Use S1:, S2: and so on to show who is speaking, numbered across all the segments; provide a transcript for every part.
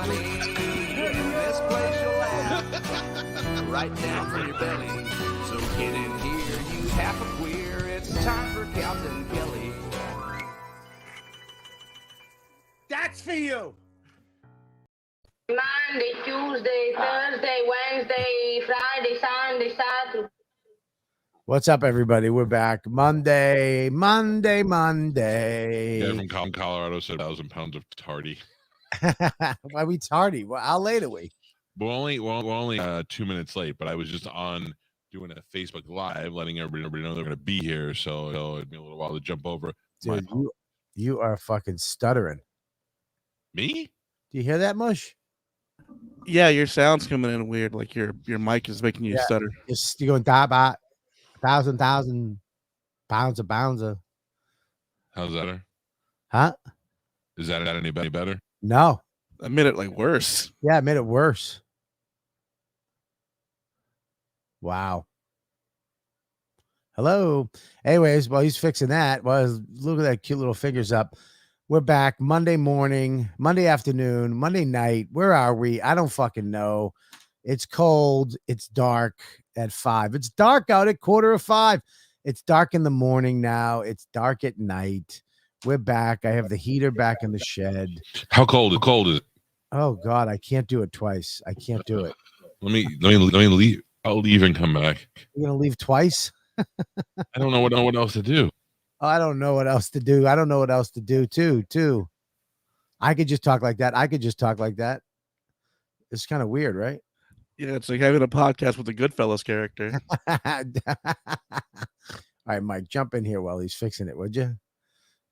S1: funny. In this place you'll laugh right down from your belly. So get in here, you half a queer. It's time for Calta and Kelly.
S2: That's for you.
S3: Monday, Tuesday, Thursday, Wednesday, Friday, Sunday, Saturday.
S2: What's up, everybody? We're back. Monday.
S4: Yeah, from Colorado, said 1,000 pounds of tardy.
S2: Why we tardy? Well, how late are we?
S4: We're only 2 minutes late, but I was just on doing a Facebook Live, letting everybody know they're going to be here. So it'd be a little while to jump over.
S2: Dude, you are fucking stuttering.
S4: Me?
S2: Do you hear that, Mush?
S5: Yeah, your sound's coming in weird. Like your mic is making you stutter.
S2: You're going da 1,000 pounds of bouncer.
S4: How's that?
S2: Huh?
S4: Is that any better?
S2: No.
S5: I made it like worse.
S2: Yeah, it made it worse. Wow. Hello. Anyways, while he's fixing that, look at that cute little fingers up. We're back Monday morning, Monday afternoon, Monday night. Where are we? I don't fucking know. It's cold. It's dark at 5. It's dark out at 4:45. It's dark in the morning now. It's dark at night. We're back. I have the heater back in the shed.
S4: How cold? Cold is it?
S2: Oh God, I can't do it twice. I can't do it.
S4: Let me leave. I'll leave and come back.
S2: You're gonna leave twice?
S4: I don't know what else to do.
S2: I don't know what else to do. I don't know what else to do too. I could just talk like that. It's kind of weird, right?
S5: Yeah, it's like having a podcast with a Goodfellas character.
S2: All right, Mike, jump in here while he's fixing it, would you?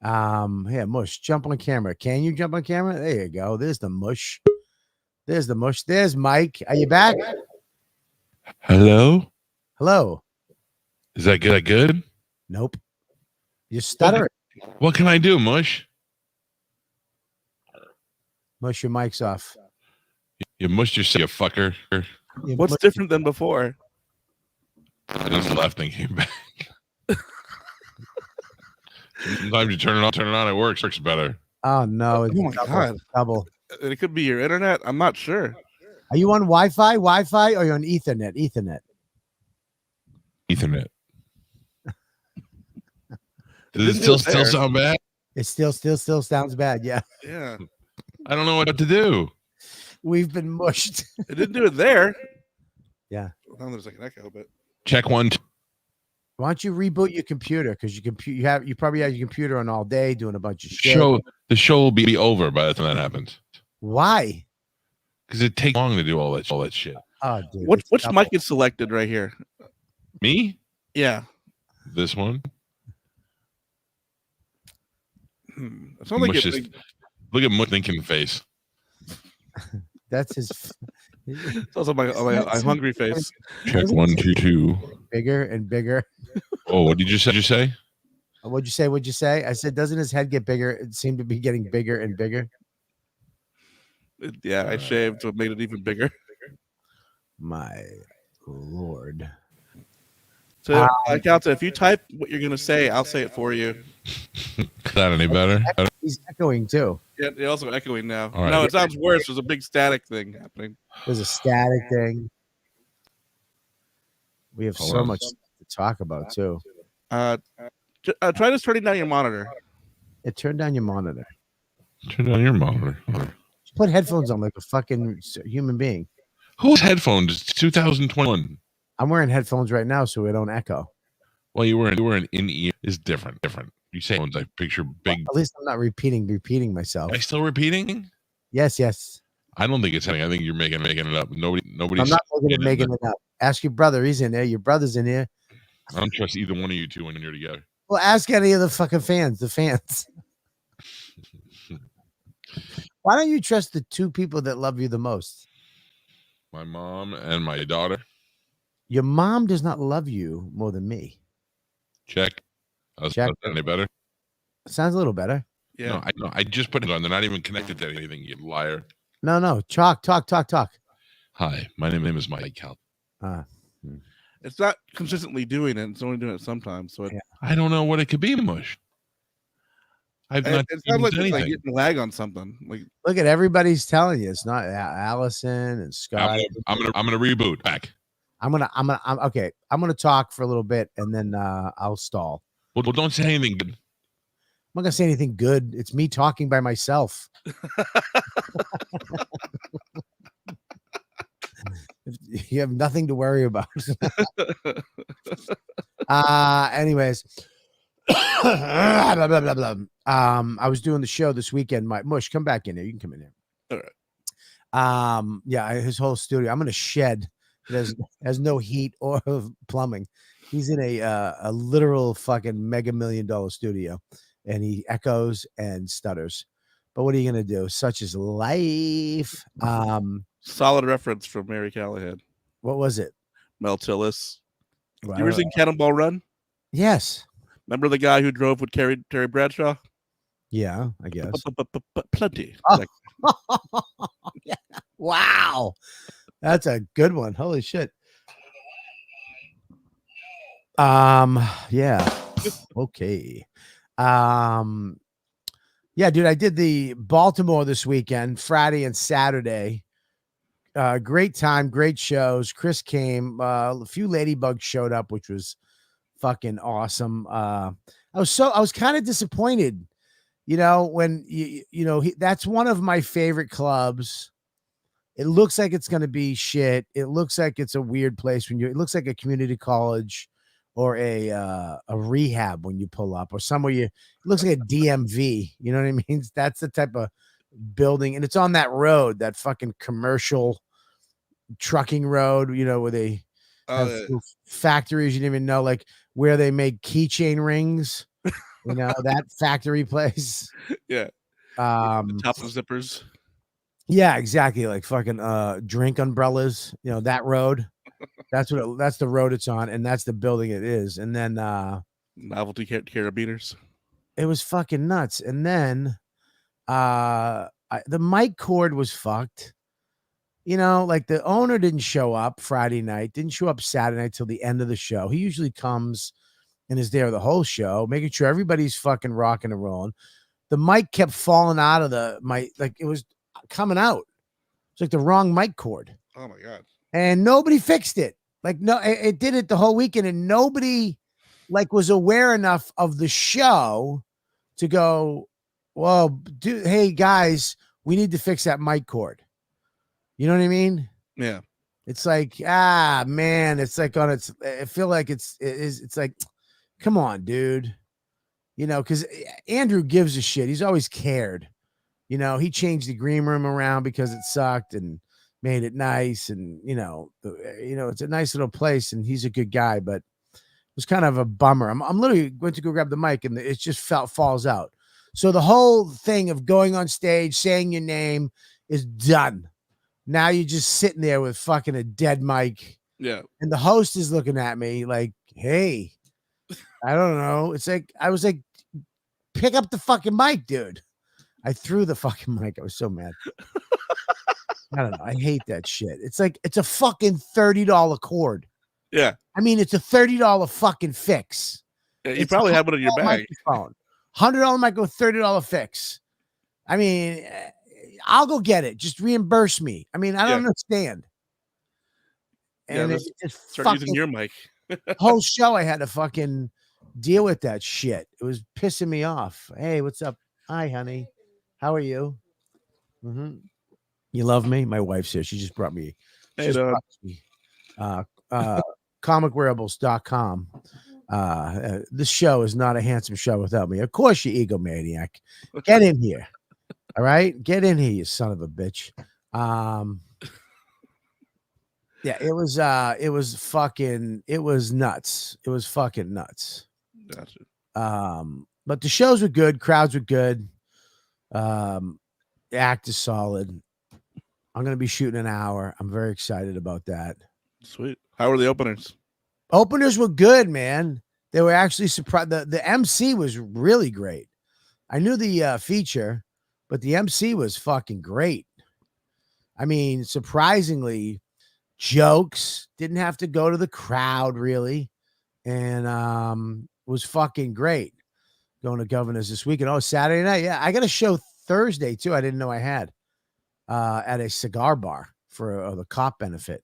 S2: Here, Mush, jump on camera. Can you jump on camera? There you go. There's the Mush. There's Mike. Are you back?
S4: Hello?
S2: Is
S4: that good?
S2: Nope. You're stuttering.
S4: What can I do, Mush?
S2: Mush, your mic's off.
S4: You mushed yourself, you fucker.
S5: What's different than before?
S4: I just left and came back. Sometimes you turn it on, it works better.
S2: Oh no!
S5: Oh my God!
S2: Double.
S5: It could be your internet. I'm not sure.
S2: Are you on Wi-Fi, or are you on Ethernet?
S4: Ethernet. Does it still sound bad?
S2: It still sounds bad. Yeah.
S5: Yeah.
S4: I don't know what to do.
S2: We've been mushed.
S5: It didn't do it there.
S2: Yeah.
S5: Well, there's like an echo, but
S4: check one.
S2: Why don't you reboot your computer? Because you probably have your computer on all day doing a bunch of shit.
S4: The show will be over by the time that happens.
S2: Why?
S4: Because it takes long to do all that shit.
S2: Oh, dude.
S5: Which mic is selected right here?
S4: Me?
S5: Yeah.
S4: This one?
S5: It's not like
S4: look at Mush thinking face.
S2: That's his.
S5: It's also my hungry face.
S4: Check 1 2 2.
S2: Bigger and bigger.
S4: Oh, what did you say?
S2: What'd you say? I said, doesn't his head get bigger? It seemed to be getting bigger and bigger.
S5: Yeah, I shaved, so it made it even bigger.
S2: My Lord.
S5: So, Calta, if you type what you're gonna say, I'll say it for you.
S4: Is that any better?
S2: He's echoing too.
S5: Yeah, they're also echoing now.
S4: Right.
S5: No, it sounds worse. There's a big static thing happening.
S2: There's a static thing. We have so much to talk about too.
S5: Try just turning down your monitor.
S2: Turn down your monitor.
S4: Turn down your monitor.
S2: Put headphones on like a fucking human being.
S4: Whose headphones? It's 2021.
S2: I'm wearing headphones right now so we don't echo.
S4: Well, you were in ear is different. You say I picture big.
S2: At least I'm not repeating myself.
S4: Am I still repeating?
S2: Yes.
S4: I don't think it's happening. I think you're making it up. Nobody's.
S2: I'm not making it up. Ask your brother. He's in there. Your brother's in here.
S4: I don't trust either one of you two when you're together.
S2: Well, ask any of the fucking fans. The fans. Why don't you trust the two people that love you the most?
S4: My mom and my daughter.
S2: Your mom does not love you more than me.
S4: Check.
S2: Check.
S4: Any better?
S2: Sounds a little better.
S5: Yeah.
S4: No, I just put it on. They're not even connected to anything, you liar.
S2: No. Talk.
S4: Hi, my name is Mike Calta.
S5: It's not consistently doing it. It's only doing it sometimes. So
S4: I don't know what it could be, Mush. I've
S5: It
S4: not
S5: sounds
S4: even
S5: like
S4: done
S5: it's like
S4: anything.
S5: getting lag on something. Like
S2: Look at everybody's telling you it's not Allison and Scott.
S4: I'm gonna reboot back.
S2: I'm okay. I'm gonna talk for a little bit and then I'll stall.
S4: Well, don't say anything good.
S2: I'm not gonna say anything good. It's me talking by myself. You have nothing to worry about. Anyways. Blah, blah, blah, blah. I was doing the show this weekend. My Mush, come back in here. You can come in here.
S5: All right.
S2: Yeah, his whole studio. I'm in a shed that has no heat or plumbing. He's in a literal fucking mega $1 million studio, and he echoes and stutters. But what are you gonna do? Such is life.
S5: Solid reference from Mary Callahan.
S2: What was it?
S5: Mel Tillis.
S2: Well,
S5: You ever seen Cannonball Run?
S2: Yes.
S5: Remember the guy who drove with Terry Bradshaw?
S2: Yeah, I guess.
S5: Plenty.
S2: Oh. Yeah. Wow. That's a good one. Holy shit. Yeah. Okay. Yeah, dude, I did the Baltimore this weekend, Friday and Saturday. Great time, great shows. Chris came, a few ladybugs showed up, which was fucking awesome. I was kind of disappointed, when that's one of my favorite clubs. It looks like it's going to be shit. It looks like it's a weird place it looks like a community college or a rehab when you pull up, or somewhere it looks like a DMV. You know what I mean? That's the type of building, and it's on that road, that fucking commercial trucking road, where they have factories you didn't even know, like where they make keychain rings, that factory place.
S5: Yeah.
S2: The
S5: top of zippers.
S2: Yeah, exactly. Like fucking drink umbrellas, that road. That's the road it's on, and that's the building it is. And then
S5: novelty carabiners.
S2: It was fucking nuts. And then the mic cord was fucked. Like the owner didn't show up Friday night, didn't show up Saturday night till the end of the show. He usually comes and is there the whole show, making sure everybody's fucking rocking and rolling. The mic kept falling out of the mic, like it was coming out. It's like the wrong mic cord.
S5: Oh my God.
S2: And nobody fixed it. Like, no, it did it the whole weekend, and nobody was aware enough of the show to go, well, dude, hey guys, we need to fix that mic cord. You know what I mean?
S5: Yeah.
S2: It's like, man, it's like I feel like it's like, come on, dude. Because Andrew gives a shit. He's always cared. He changed the green room around because it sucked and made it nice. And, it's a nice little place, and he's a good guy, but it was kind of a bummer. I'm literally going to go grab the mic, and it just falls out. So the whole thing of going on stage, saying your name is done. Now you're just sitting there with fucking a dead mic.
S5: Yeah.
S2: And the host is looking at me like, hey, I don't know. It's like, I was like, pick up the fucking mic, dude. I threw the fucking mic. I was so mad. I don't know. I hate that shit. It's like, it's a fucking $30 cord.
S5: Yeah.
S2: I mean, it's a $30 fucking fix.
S5: Yeah, you probably have it in your bag.
S2: $100 microphone, $30 fix. I mean, I'll go get it. Just reimburse me. I mean, I don't understand. And it's
S5: start
S2: fucking,
S5: using your mic.
S2: whole show I had to fucking deal with that shit. It was pissing me off. Hey, what's up? Hi, honey. How are you? Mm-hmm. You love me? My wife's here. She just brought me. Comicwearables.com. This show is not a handsome show without me. Of course, you egomaniac. Get in here. All right? Get in here, you son of a bitch. Yeah, it was nuts. It was fucking nuts.
S5: Gotcha.
S2: But the shows were good, crowds were good. The act is solid. I'm gonna be shooting an hour. I'm very excited about that.
S5: Sweet. How were the openers?
S2: Openers were good, man. They were actually surprised. The MC was really great. I knew the feature, but the MC was fucking great. I mean, surprisingly, jokes didn't have to go to the crowd really, and was fucking great. Going to Governor's this weekend. Oh, Saturday night. Yeah, I got a show Thursday too. I didn't know I had at a cigar bar for the cop benefit,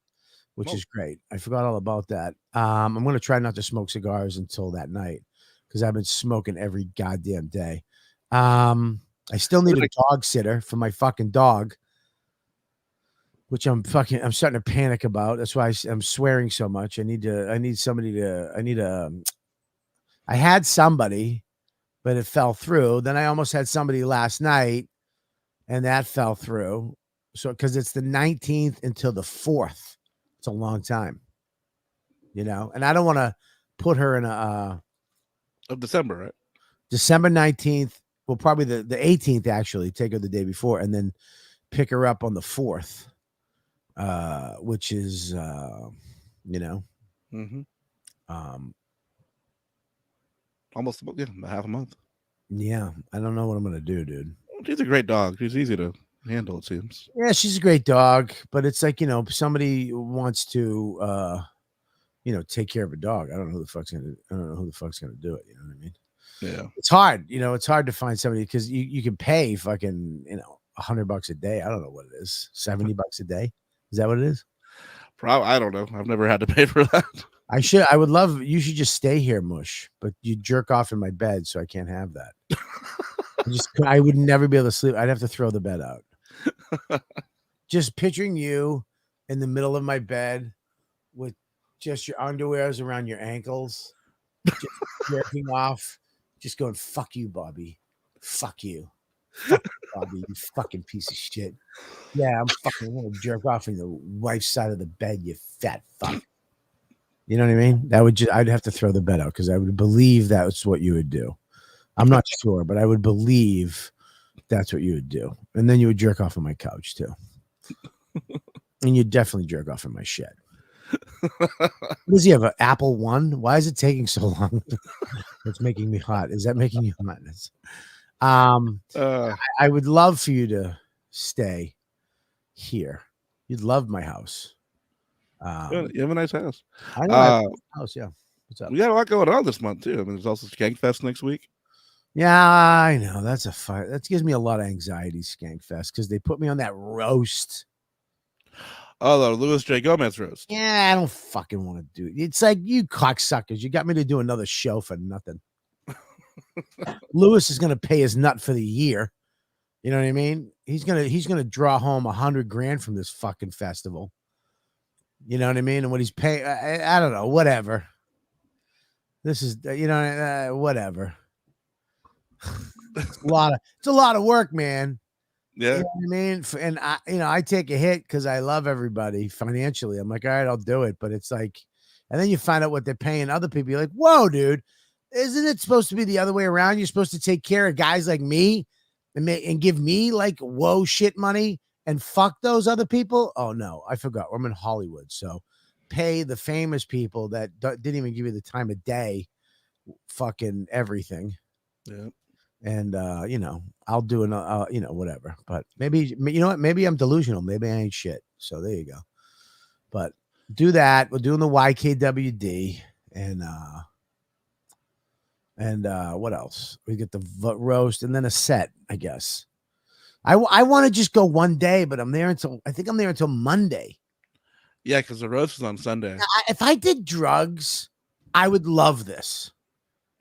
S2: which is great. I forgot all about that. I'm going to try not to smoke cigars until that night because I've been smoking every goddamn day. I still need a dog sitter for my fucking dog, which I'm starting to panic about. That's why I'm swearing so much. I had somebody, but it fell through. Then I almost had somebody last night and that fell through. So, cause it's the 19th until the 4th. It's a long time, and I don't want to put her in
S5: of December, right?
S2: December 19th. Well, probably the 18th, actually take her the day before and then pick her up on the 4th, which is,
S5: almost half a month.
S2: Yeah. I don't know what I'm going to do, dude.
S5: She's a great dog. She's easy to handle, it seems.
S2: Yeah, she's a great dog, but it's like, somebody wants to, take care of a dog. I don't know who the fuck's going to do it. You know what I mean?
S5: Yeah.
S2: It's hard. It's hard to find somebody because you can pay fucking, $100 a day. I don't know what it is. $70 a day. Is that what it is?
S5: Probably. I don't know. I've never had to pay for that.
S2: You should just stay here, Mush, but you jerk off in my bed. So I can't have that. I would never be able to sleep. I'd have to throw the bed out. Just picturing you in the middle of my bed with just your underwears around your ankles, just jerking off, just going, fuck you, Bobby. Fuck you. Fuck you, Bobby, you fucking piece of shit. Yeah, I'm fucking going to jerk off in the right side of the bed, you fat fuck. You know what I mean? I'd have to throw the bed out because I would believe that's what you would do. I'm not sure, but I would believe that's what you would do. And then you would jerk off on my couch too. And you'd definitely jerk off in my shed. Does he have an Apple One? Why is it taking so long? It's making me hot. Is that making you hot? I would love for you to stay here. You'd love my house.
S5: You have a nice house.
S2: I know. I have a house, yeah. What's up?
S5: We got a lot going on this month too. I mean, there's also Skank Fest next week.
S2: Yeah, I know. That's a fight. That gives me a lot of anxiety, Skank Fest, because they put me on that roast.
S5: Oh, the Louis J. Gomez roast.
S2: Yeah, I don't fucking want to do it. It's like, you cocksuckers. You got me to do another show for nothing. Louis is going to pay his nut for the year. You know what I mean? He's gonna draw home $100,000 from this fucking festival. You know what I mean? And what he's paying, I don't know. Whatever. This is, whatever. It's a lot of work, man.
S5: Yeah.
S2: You know what I mean? And I take a hit because I love everybody financially. I'm like, all right, I'll do it. But it's like, and then you find out what they're paying other people. You're like, whoa, dude, isn't it supposed to be the other way around? You're supposed to take care of guys like me and give me like whoa shit money and fuck those other people. Oh no, I forgot. I'm in Hollywood. So pay the famous people that didn't even give you the time of day, fucking everything.
S5: Yeah.
S2: And, I'll do whatever, but maybe, you know what? Maybe I'm delusional. Maybe I ain't shit. So there you go. But do that. We're doing the YKWD and what else? We get the roast and then a set, I guess. I want to just go one day, but I think I'm there until Monday.
S5: Yeah. Cause the roast is on Sunday.
S2: If I did drugs, I would love this.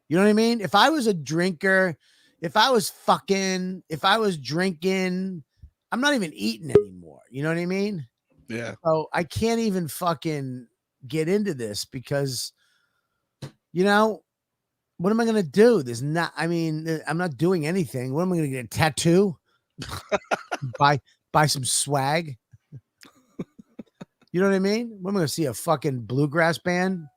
S2: You know what I mean? If I was a drinker, if I was drinking, I'm not even eating anymore. You know what I mean?
S5: Yeah.
S2: So I can't even fucking get into this because, what am I going to do? I'm not doing anything. What am I going to get? A tattoo? buy some swag? You know what I mean? What am I going to see? A fucking bluegrass band?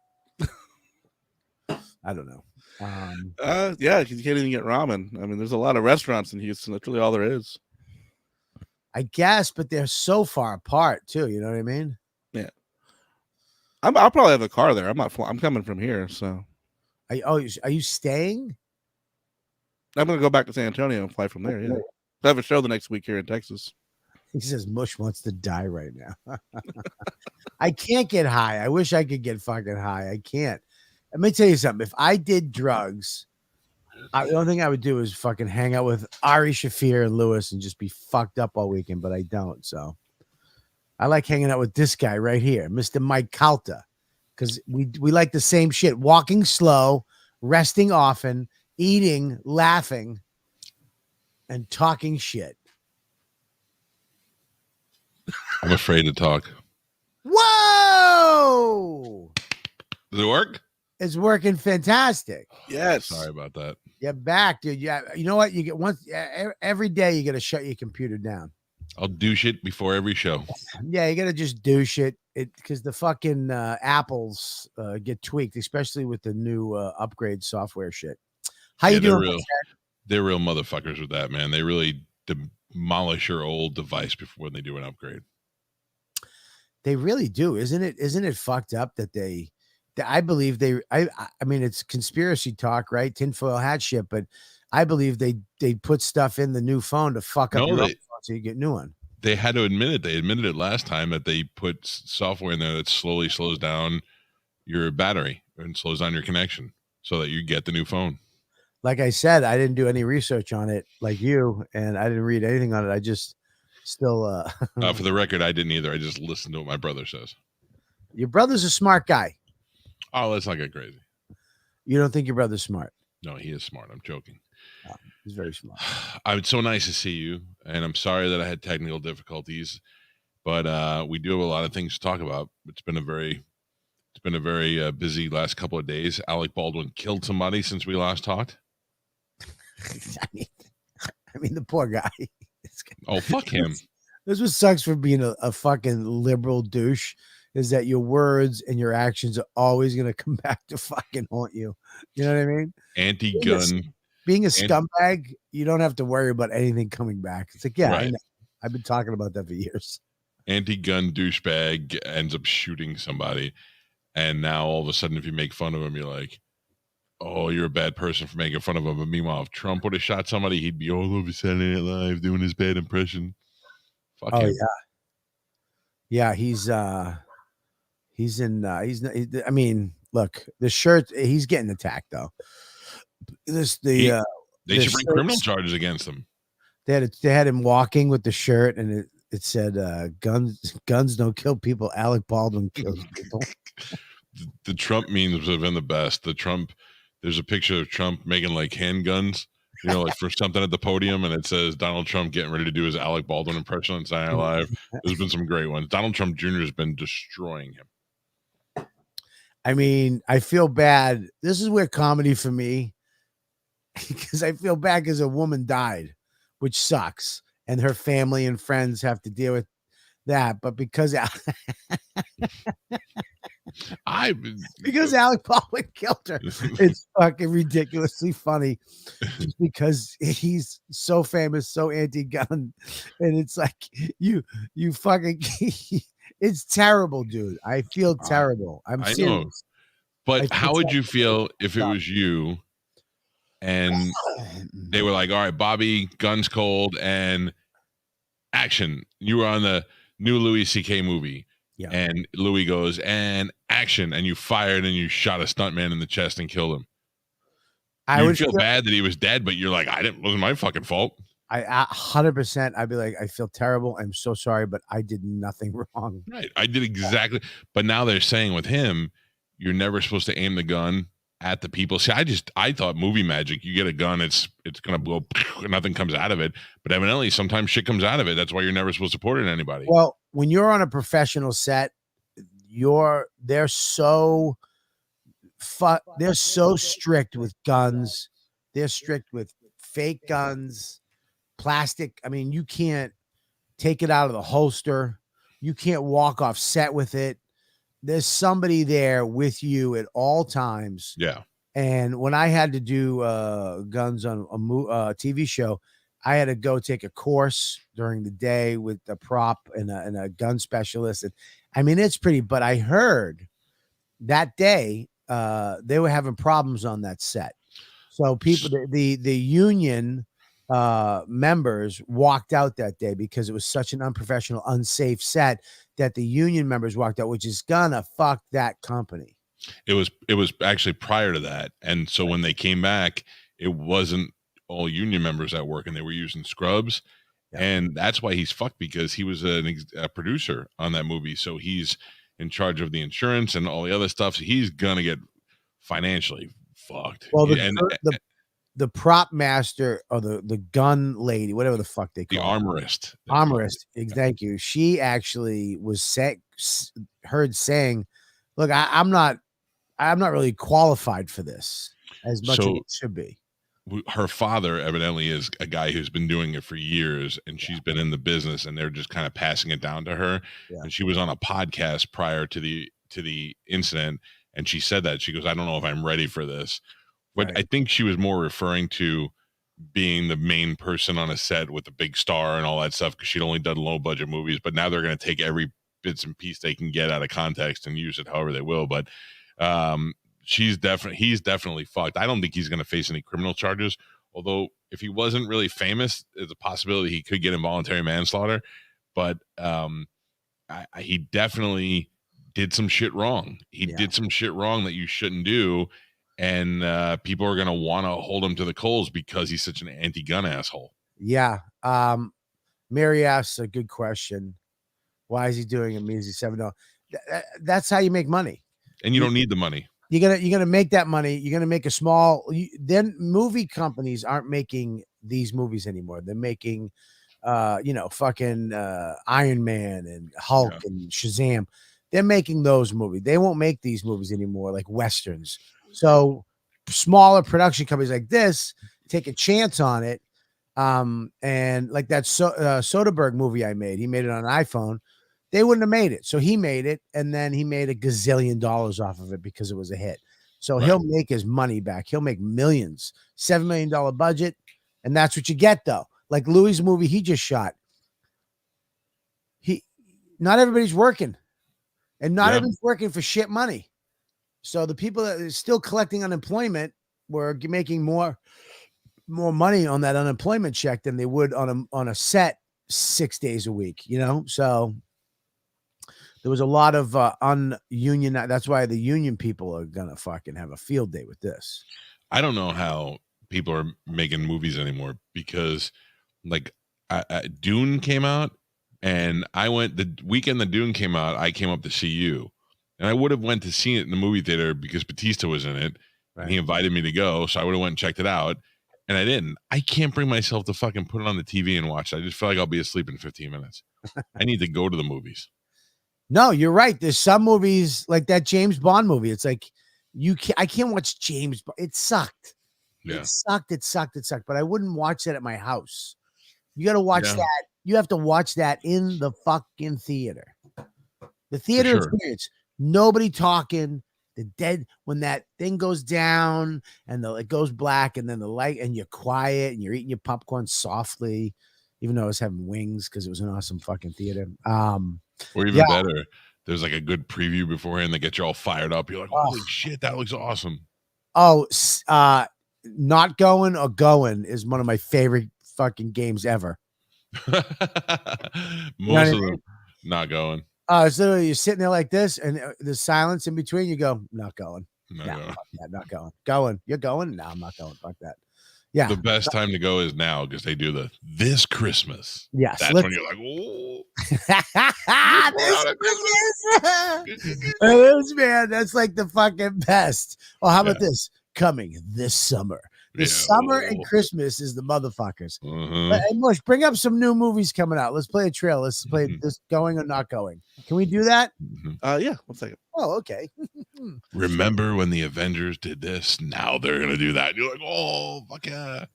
S2: I don't know.
S5: Yeah, because you can't even get ramen. I mean, there's a lot of restaurants in Houston. That's really all there is.
S2: I guess, but they're so far apart too. You know what I mean?
S5: Yeah. I'll probably have a car there. I'm coming from here, so.
S2: Are you staying?
S5: I'm gonna go back to San Antonio and fly from there. Yeah. I have a show the next week here in Texas.
S2: He says Mush wants to die right now. I can't get high. I wish I could get fucking high. I can't. Let me tell you something. If I did drugs, The only thing I would do is fucking hang out with Ari Shafir and Lewis and just be fucked up all weekend, but I don't. So I like hanging out with this guy right here, Mr. Mike Calta, because we like the same shit: walking slow, resting often, eating, laughing, and talking shit.
S4: I'm afraid to talk.
S2: Whoa!
S4: Does it work?
S2: It's working fantastic.
S5: Yes.
S4: Sorry about that.
S2: You're back, dude. Yeah, you know what? You get every day. You got to shut your computer down.
S4: I'll do shit before every show.
S2: Yeah, you got to just do shit. Because the fucking apples get tweaked, especially with the new upgrade software shit. How you doing?
S4: They're real motherfuckers with that, man. They really demolish your old device before they do an upgrade.
S2: They really do, isn't it? Isn't it fucked up that I believe I mean, it's conspiracy talk, right? Tinfoil hat shit, but I believe they put stuff in the new phone to fuck up your old phone so you get a new one.
S4: They had to admit it. They admitted it last time that they put software in there that slowly slows down your battery and slows down your connection so that you get the new phone.
S2: Like I said, I didn't do any research on it like you, and I didn't read anything on it. I just still
S4: for the record, I didn't either. I just listened to what my brother says. Your
S2: brother's a smart guy.
S4: Oh, let's not get crazy.
S2: You don't think your brother's smart?
S4: No, he is smart. I'm joking.
S2: Oh, he's very smart.
S4: It's so nice to see you, and I'm sorry that I had technical difficulties, but we do have a lot of things to talk about. It's been a very busy last couple of days. Alec Baldwin killed somebody since we last talked.
S2: I mean, the poor guy.
S4: Oh, fuck him.
S2: This what sucks for being a fucking liberal douche is that your words and your actions are always going to come back to fucking haunt you. You know what I mean?
S4: Anti-gun.
S2: Being a scumbag, you don't have to worry about anything coming back. It's like, yeah, right. I know. I've been talking about that for years.
S4: Anti-gun douchebag ends up shooting somebody. And now all of a sudden, if you make fun of him, you're like, oh, you're a bad person for making fun of him. But meanwhile, if Trump would have shot somebody, he'd be all over Saturday Night Live doing his bad impression. Fuck him.
S2: Yeah, I mean, look, the shirt, he's getting attacked though.
S4: They should bring criminal charges against him.
S2: They had him walking with the shirt, and it said, guns don't kill people. Alec Baldwin kills people.
S4: The Trump memes have been the best. There's a picture of Trump making like handguns, like for something at the podium, and it says Donald Trump getting ready to do his Alec Baldwin impression on Saturday Night Live. There's been some great ones. Donald Trump Jr. has been destroying him.
S2: I mean, I feel bad. This is where comedy for me, because I feel bad because a woman died, which sucks, and her family and friends have to deal with that. But because Alec Baldwin killed her, it's fucking ridiculously funny, just because he's so famous, so anti-gun, and it's like you fucking. It's terrible, dude. I feel terrible. I serious.
S4: Know. But how would you feel if it was you and they were like, all right, Bobby, guns cold and action. You were on the new Louis C.K. movie. Yeah. And Louis goes, and action. And you fired and you shot a stuntman in the chest and killed him. I would feel bad that he was dead, but you're like, it wasn't my fucking fault.
S2: I 100%. I'd be like, I feel terrible. I'm so sorry, but I did nothing wrong.
S4: Right. I did exactly. But now they're saying with him, you're never supposed to aim the gun at the people. See, I thought movie magic, you get a gun, it's going to blow, nothing comes out of it. But evidently, sometimes shit comes out of it. That's why you're never supposed to pour it at anybody.
S2: Well, when you're on a professional set, they're so strict with guns. They're strict with fake guns. Plastic. I mean, you can't take it out of the holster. You can't walk off set with it. There's somebody there with you at all times.
S4: Yeah.
S2: And when I had to do guns on a TV show, I had to go take a course during the day with a prop and a gun specialist. And I mean, it's pretty, but I heard that day they were having problems on that set. So people, the union members walked out that day because it was such an unprofessional, unsafe set that the union members walked out, which is gonna fuck that company.
S4: It was actually prior to that. And so when they came back, it wasn't all union members at work, and they were using scrubs.
S2: Yeah.
S4: And that's why he's fucked, because he was a producer on that movie. So he's in charge of the insurance and all the other stuff. So he's gonna get financially fucked.
S2: Well,
S4: And
S2: the prop master or the gun lady, whatever the fuck they
S4: the
S2: call it.
S4: armorist.
S2: Armorist. Thank you. She actually was heard saying, "Look, I'm not really qualified for this as much as
S4: So-
S2: it should be."
S4: Her father evidently is a guy who's been doing it for years, and she's been in the business, and they're just kind of passing it down to her.
S2: Yeah.
S4: And she was on a podcast prior to the incident, and she said that she goes, "I don't know if I'm ready for this," but
S2: Right.
S4: I think she was more referring to being the main person on a set with the big star and all that stuff, because she'd only done low budget movies. But now they're going to take every bits and piece they can get out of context and use it however they will. But he's definitely fucked. I don't think he's going to face any criminal charges. Although if he wasn't really famous, there's a possibility he could get involuntary manslaughter. But he definitely did some shit wrong. He did some shit wrong that you shouldn't do. And people are going to want to hold him to the coals because he's such an anti-gun asshole.
S2: Yeah. Mary asks a good question. Why is he doing it? Means he's $7. That's how you make money.
S4: And you don't need the money.
S2: You're gonna make that money. You're gonna make a small. Then movie companies aren't making these movies anymore. They're making, fucking Iron Man and Hulk and Shazam. They're making those movies. They won't make these movies anymore, like westerns. So smaller production companies like this take a chance on it. And like that Soderbergh movie I made, he made it on an iPhone. They wouldn't have made it. So he made it, and then he made $1 gazillion off of it because it was a hit. So he'll make his money back. He'll make millions, $7 million budget. And that's what you get, though. Like Louis' movie he just shot. Not everybody's working, and not everybody's working for shit money. So the people that are still collecting unemployment were making more money on that unemployment check than they would on a set 6 days a week, So there was a lot of ununion. That's why the union people are gonna fucking have a field day with this.
S4: I don't know how people are making movies anymore, because like Dune came out, and I went the weekend that Dune came out. I came up to see you, and I would have went to see it in the movie theater because Batista was in it, and he invited me to go. So I would have went and checked it out, and I didn't. I can't bring myself to fucking put it on the TV and watch it. I just feel like I'll be asleep in 15 minutes. I need to go to the movies.
S2: No, you're right. There's some movies like that James Bond movie. It's like I can't watch James Bond. It sucked.
S4: Yeah.
S2: It sucked. But I wouldn't watch that at my house. You got to watch that. You have to watch that in the fucking theater. The theater experience. Nobody talking. The dead, when that thing goes down and it goes black, and then the light, and you're quiet and you're eating your popcorn softly, even though I was having wings because it was an awesome fucking theater.
S4: Or even better, there's like a good preview beforehand that gets you all fired up. You're like, holy shit, that looks awesome.
S2: Oh, Not Going or Going is one of my favorite fucking games ever.
S4: Most of them not going.
S2: So you're sitting there like this, and there's silence in between. You go, not going. Not going. Going. You're going? No, I'm not going. Fuck that. Yeah.
S4: The best time to go is now, because they do this Christmas.
S2: Yes.
S4: That's when you're like, oh.
S2: It is, man. That's like the fucking best. Oh, how about this? Coming this summer. Summer and Christmas is the motherfuckers. But, hey, Mush, bring up some new movies coming out. Let's play a trail. Let's play this Going or Not Going. Can we do that?
S5: Yeah, 1 second.
S2: Oh, okay.
S4: Remember when the Avengers did this? Now they're gonna do that. You're like, oh, fuck yeah.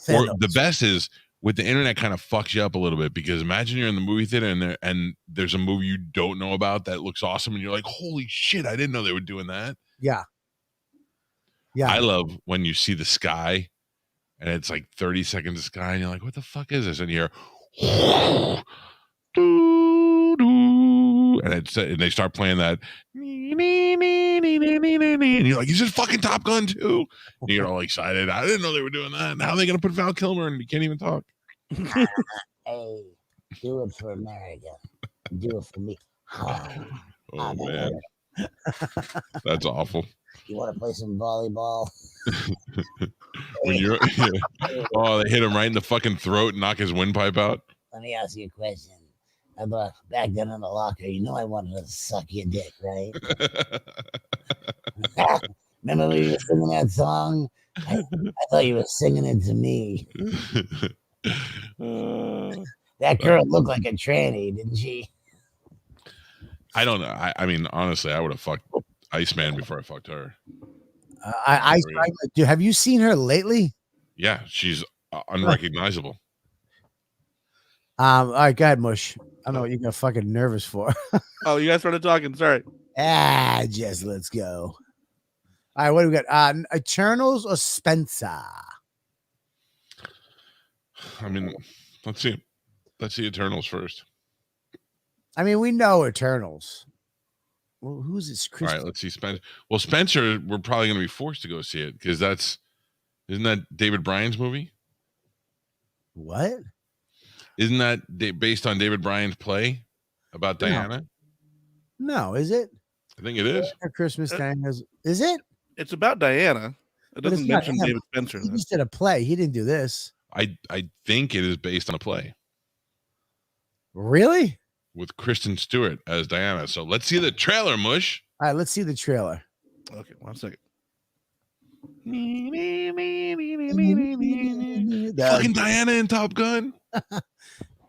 S4: Or the best is with the internet kind of fucks you up a little bit, because imagine you're in the movie theater and there's a movie you don't know about that looks awesome, and you're like, holy shit, I didn't know they were doing that.
S2: Yeah. Yeah.
S4: I love when you see the sky and it's like 30 seconds of sky, and you're like, what the fuck is this? And you hear and they start playing that, and you're like, is this fucking Top Gun too? And you're all excited. I didn't know they were doing that. And how are they gonna put Val Kilmer and you can't even talk?
S2: Hey, do it for America. Do it for me.
S4: Oh man. That's awful.
S2: You want to play some volleyball?
S4: When you're, oh, they hit him right in the fucking throat and knock his windpipe out.
S2: Let me ask you a question. Back then in the locker, you know I wanted to suck your dick, right? Remember when you were singing that song? I thought you were singing it to me. That girl looked like a tranny, didn't she?
S4: I don't know. I mean, honestly, I would have fucked Iceman before I fucked her.
S2: Have you seen her lately?
S4: Yeah, she's unrecognizable.
S2: All right, go ahead, Mush. I don't know what you're gonna fucking nervous for.
S5: Oh, you guys started talking. Sorry.
S2: Just let's go. All right, what do we got? Eternals or Spencer?
S4: I mean, let's see Eternals first.
S2: I mean, we know Eternals. Well, who's this?
S4: All right, let's see Spencer. Well, Spencer, we're probably going to be forced to go see it because isn't that David Bryan's movie?
S2: What?
S4: Isn't that based on David Bryan's play about Diana?
S2: No, is it?
S4: I think it is.
S2: Christmas time is it?
S5: It's about Diana. It doesn't mention David Spencer.
S2: He just did a play. He didn't do this.
S4: I think it is based on a play.
S2: Really?
S4: With Kristen Stewart as Diana. So let's see the trailer, Mush.
S2: All right, let's see the trailer.
S5: Okay, 1 second.
S4: Fucking Diana in Top Gun.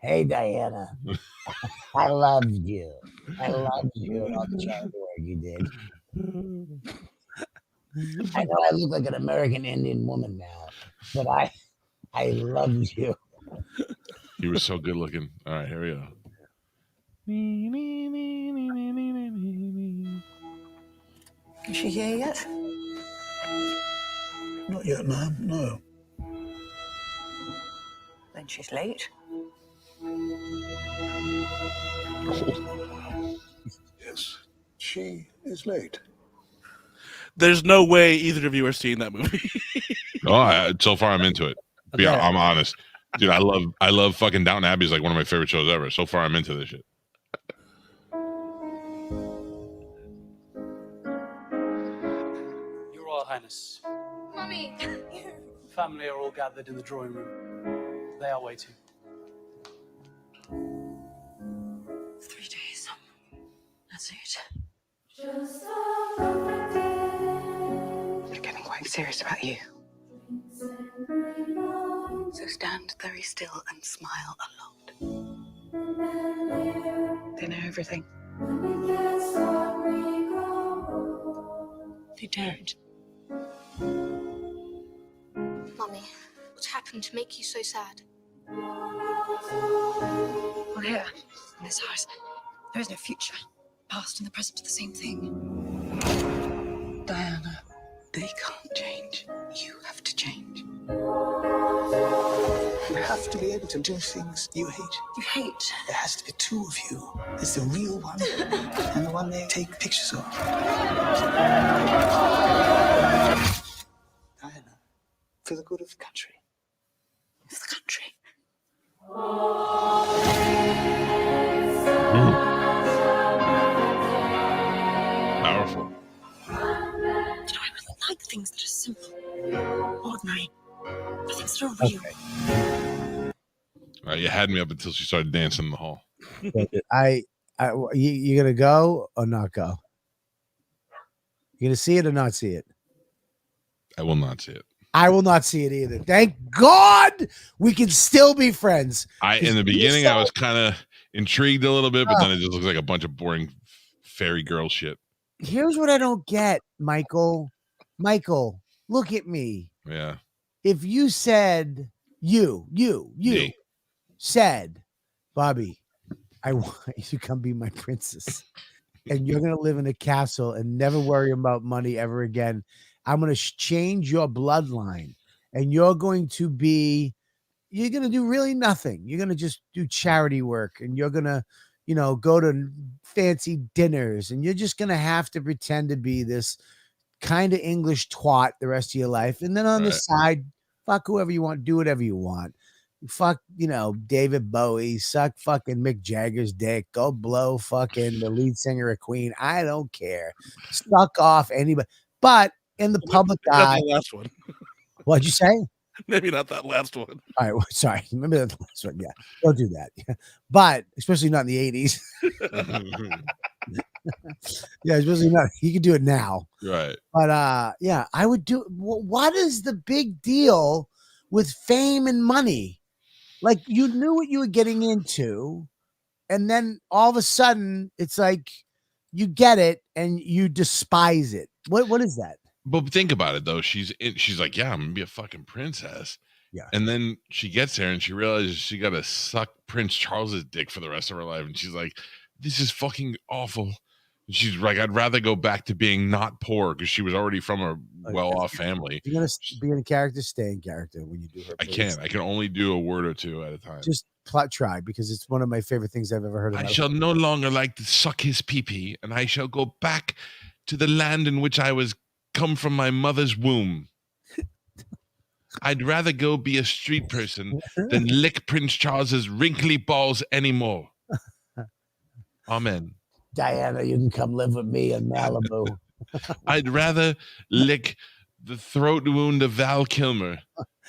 S2: Hey, Diana. I loved you. I loved you and all the child work you did. I know I look like an American Indian woman now, but I loved you.
S4: You were so good looking. All right, here we go.
S6: Is she here yet? Not yet, ma'am, no. Then she's late.
S7: Yes, she is late.
S5: There's no way either of you are seeing that movie.
S4: So far I'm into it. Okay. Yeah, I'm honest. Dude, I love fucking Downton Abbey is like one of my favorite shows ever. So far I'm into this shit.
S8: Your Royal Highness.
S3: Mummy.
S8: Family are all gathered in the drawing room. They are waiting.
S6: 3 days. That's it. They're getting quite serious about you. So stand very still and smile a lot. They know everything. They don't.
S3: Mummy, what's happened to make you so sad?
S6: Well, here, in this house, there is no future. Past and the present are the same thing. Diana, they can't change. You have to change.
S7: You have to be able to do things you hate.
S6: You hate?
S7: There has to be two of you. There's the real one and the one they take pictures of. Diana, for the good of the country.
S6: For the country.
S4: Powerful.
S6: You know, I really like things that are simple, ordinary, the things that are real.
S4: All right, you had me up until she started dancing in the hall.
S2: You gonna go or not go? You gonna see it or not see it?
S4: I will not see it.
S2: I will not see it either. Thank God we can still be friends.
S4: In the beginning, I was kind of intrigued a little bit, but then it just looks like a bunch of boring fairy girl shit.
S2: Here's what I don't get, Michael. Michael, look at me.
S4: Yeah.
S2: If you said you said, Bobby, I want you to come be my princess, and you're gonna live in a castle and never worry about money ever again. I'm going to change your bloodline, and you're going to do really nothing. You're going to just do charity work, and you're going to, go to fancy dinners, and you're just going to have to pretend to be this kind of English twat the rest of your life. And then on the side, fuck whoever you want, do whatever you want. Fuck, David Bowie, suck fucking Mick Jagger's dick, go blow fucking the lead singer of Queen. I don't care. Suck off anybody. But in the public
S5: Not
S2: eye,
S5: the last one.
S2: what'd you say?
S5: Maybe not that last one.
S2: All right, well, sorry. Remember that last one? Yeah, don't do that. Yeah. But especially not in the 80s. Yeah, especially not. You can do it now.
S4: Right.
S2: But yeah, I would do. What is the big deal with fame and money? Like you knew what you were getting into, and then all of a sudden it's like you get it and you despise it. What is that?
S4: But think about it though. She's like, yeah, I'm gonna be a fucking princess.
S2: Yeah.
S4: And then she gets there and she realizes she got to suck Prince Charles's dick for the rest of her life, and she's like, this is fucking awful. And she's like, I'd rather go back to being not poor because she was already from a well-off family.
S2: You're gonna be in character, stay in character when you do her.
S4: I can't. I can only do a word or two at a time.
S2: Just try because it's one of my favorite things I've ever heard.
S4: I shall no longer like to suck his pee-pee, and I shall go back to the land in which I was come from my mother's womb. I'd rather go be a street person than lick Prince Charles's wrinkly balls anymore. Amen.
S2: Diana, you can come live with me in Malibu.
S4: I'd rather lick the throat wound of Val Kilmer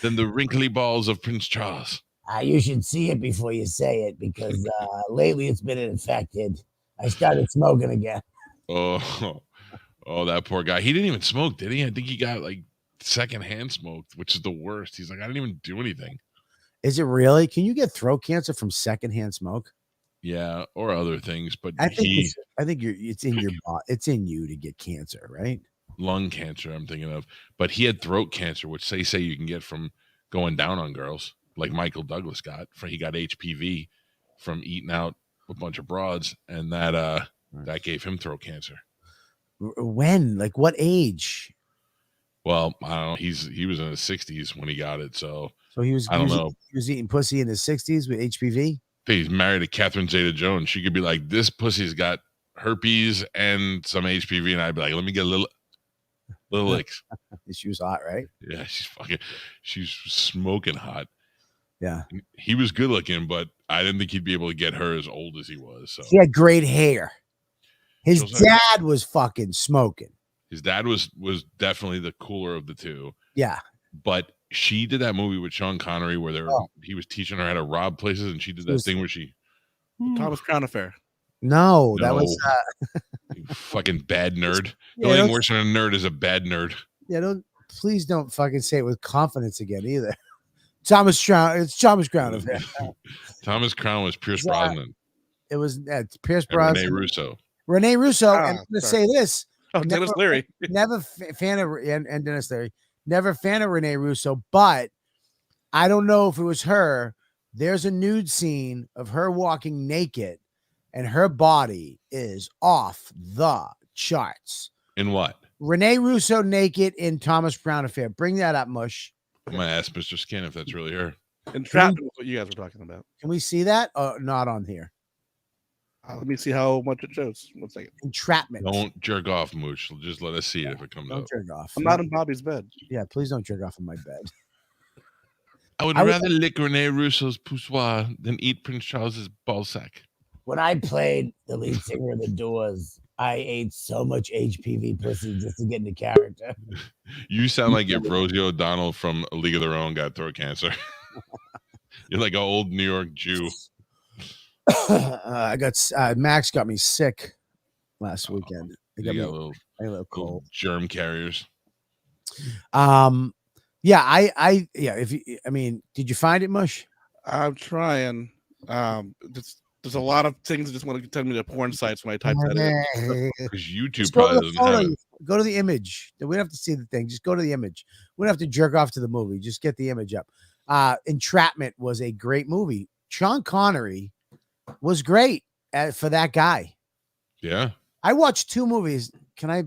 S4: than the wrinkly balls of Prince Charles.
S2: You should see it before you say it because lately it's been infected. I started smoking again.
S4: Oh, that poor guy. He didn't even smoke, did he? I think he got like secondhand smoked, which is the worst. He's like, I didn't even do anything.
S2: Is it really? Can you get throat cancer from secondhand smoke?
S4: Yeah, or other things, but
S2: I think it's in your body. It's in you to get cancer, right?
S4: Lung cancer, I'm thinking of. But he had throat cancer, which they say you can get from going down on girls, like Michael Douglas got. He got HPV from eating out a bunch of broads, and that gave him throat cancer.
S2: When? Like what age?
S4: Well, I don't know. He was in his 60s when he got it, so
S2: he was.
S4: I don't know.
S2: He was eating pussy in his 60s with HPV.
S4: He's married to Catherine Zeta-Jones. She could be like, this pussy's got herpes and some HPV, and I'd be like, let me get a little licks.
S2: She was hot, right?
S4: Yeah, she's smoking hot.
S2: Yeah,
S4: he was good looking, but I didn't think he'd be able to get her as old as he was. So
S2: he had great hair. His dad was fucking smoking.
S4: His dad was definitely the cooler of the two.
S2: Yeah,
S4: but she did that movie with Sean Connery where he was teaching her how to rob places, and she did that thing where she
S5: Thomas Crown Affair.
S2: No, that was
S4: you fucking bad nerd. The only thing worse than a nerd is a bad nerd.
S2: Yeah, please don't fucking say it with confidence again either. Thomas Crown. It's Thomas Crown Affair.
S4: Thomas Crown was Pierce Brosnan.
S2: It was Pierce Brosnan.
S4: Renee Russo.
S2: Renee Russo. And I'm going to say this.
S5: Dennis Leary.
S2: Never fan of and Dennis Leary. Never fan of Renee Russo, but I don't know if it was her. There's a nude scene of her walking naked, and her body is off the charts.
S4: In what?
S2: Renee Russo naked in Thomas Crown Affair. Bring that up, Mush.
S4: I'm going to ask Mr. Skin if that's really her.
S5: Entrapment was what you guys were talking about.
S2: Can we see that? Not on here.
S5: Let me see how much it shows. 1 second.
S2: Entrapment.
S4: Don't jerk off, Mooch. Just let us see it if it comes up.
S2: Don't jerk off.
S5: I'm not in Bobby's bed.
S2: Yeah, please don't jerk off in my bed.
S4: I would rather lick Renee Russo's poussoir than eat Prince Charles's ballsack.
S2: When I played the lead singer of The Doors, I ate so much HPV pussy just to get into character.
S4: You sound like if Rosie O'Donnell from A League of Their Own got throat cancer. You're like an old New York Jew.
S2: Max got me sick last weekend. I got
S4: a
S2: little cold.
S4: Germ carriers.
S2: Yeah, did you find it, Mush?
S5: I'm trying. There's a lot of things that just want to tell me to porn sites when I type that in.
S4: Because YouTube probably doesn't have it.
S2: Go to the image. We don't have to see the thing. Just go to the image. We don't have to jerk off to the movie. Just get the image up. Entrapment was a great movie. Sean Connery was great for that guy.
S4: Yeah.
S2: I watched 2 movies. Can I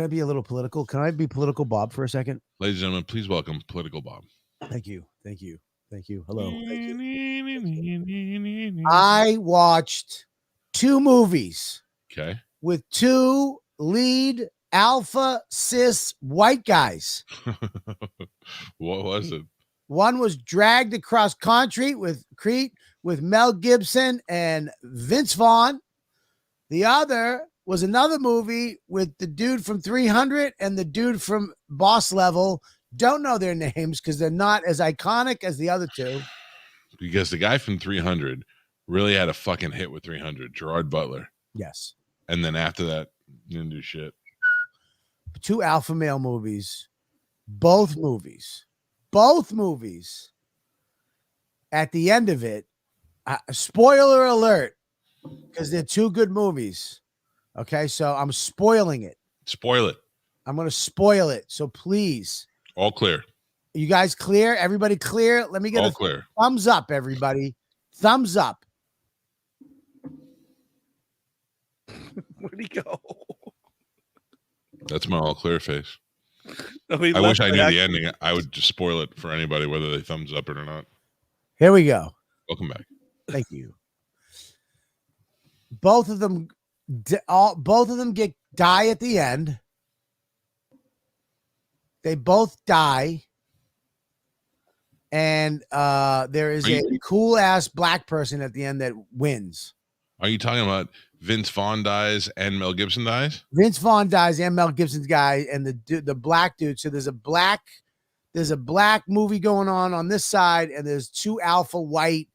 S2: be a little political? Can I be political Bob for a second?
S4: Ladies and gentlemen, please welcome Political Bob.
S2: Thank you. Hello. Thank you. I watched 2 movies.
S4: Okay.
S2: With 2 lead alpha cis white guys.
S4: What was it?
S2: One was Dragged Across Concrete with Mel Gibson and Vince Vaughn. The other was another movie with the dude from 300 and the dude from Boss Level. Don't know their names because they're not as iconic as the other two.
S4: Because the guy from 300 really had a fucking hit with 300, Gerard Butler.
S2: Yes.
S4: And then after that, didn't do shit.
S2: 2 alpha male movies. Both movies. At the end of it, spoiler alert, because they're 2 good movies. Okay, so I'm spoiling it.
S4: Spoil it.
S2: I'm going to spoil it. So please.
S4: All clear.
S2: You guys clear? Everybody clear? Let me get
S4: All
S2: a
S4: clear.
S2: thumbs up, everybody. Thumbs up.
S5: Where'd he go?
S4: That's my all clear face.
S5: No,
S4: I wish I knew the ending. I would just spoil it for anybody, whether they thumbs up it or not.
S2: Here we go.
S4: Welcome back.
S2: Thank you. Both of them die at the end. They both die. And there is a cool ass black person at the end that wins.
S4: Are you talking about Vince Vaughn dies and Mel Gibson dies?
S2: Vince Vaughn dies and Mel Gibson's guy and the black dude. So there's a black movie going on this side, and there's 2 alpha white,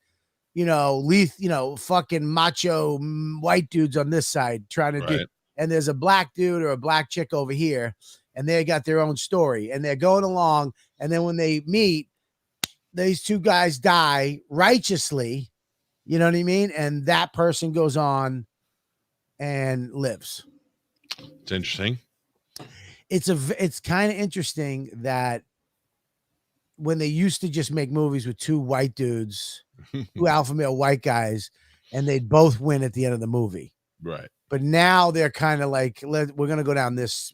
S2: fucking macho white dudes on this side trying to do. And there's a black dude or a black chick over here, and they got their own story, and they're going along. And then when they meet, these 2 guys die righteously. You know what I mean? And that person goes on and lives.
S4: It's interesting.
S2: It's kind of interesting that when they used to just make movies with 2 white dudes, 2 alpha male white guys, and they'd both win at the end of the movie.
S4: Right.
S2: But now they're kind of like, we're going to go down this.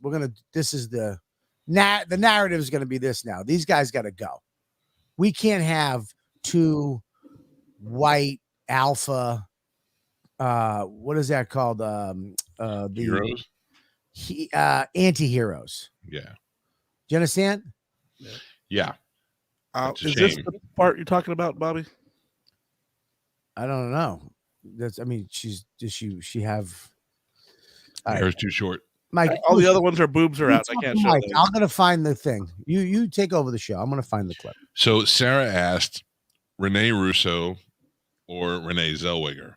S2: This is the narrative is going to be this now. These guys got to go. We can't have 2 white alpha. What is that called? The
S4: Heroes?
S2: Anti-heroes.
S4: Yeah.
S2: Do you understand?
S4: Yeah.
S5: Is this the part you're talking about, Bobby?
S2: I don't know. She have
S4: Hair's too short.
S2: Mike,
S5: all the other ones are boobs are out. I can't show
S2: Mike,
S5: those.
S2: I'm gonna find the thing. You take over the show. I'm gonna find the clip.
S4: So Sarah asked Renee Russo or Renee Zellweger.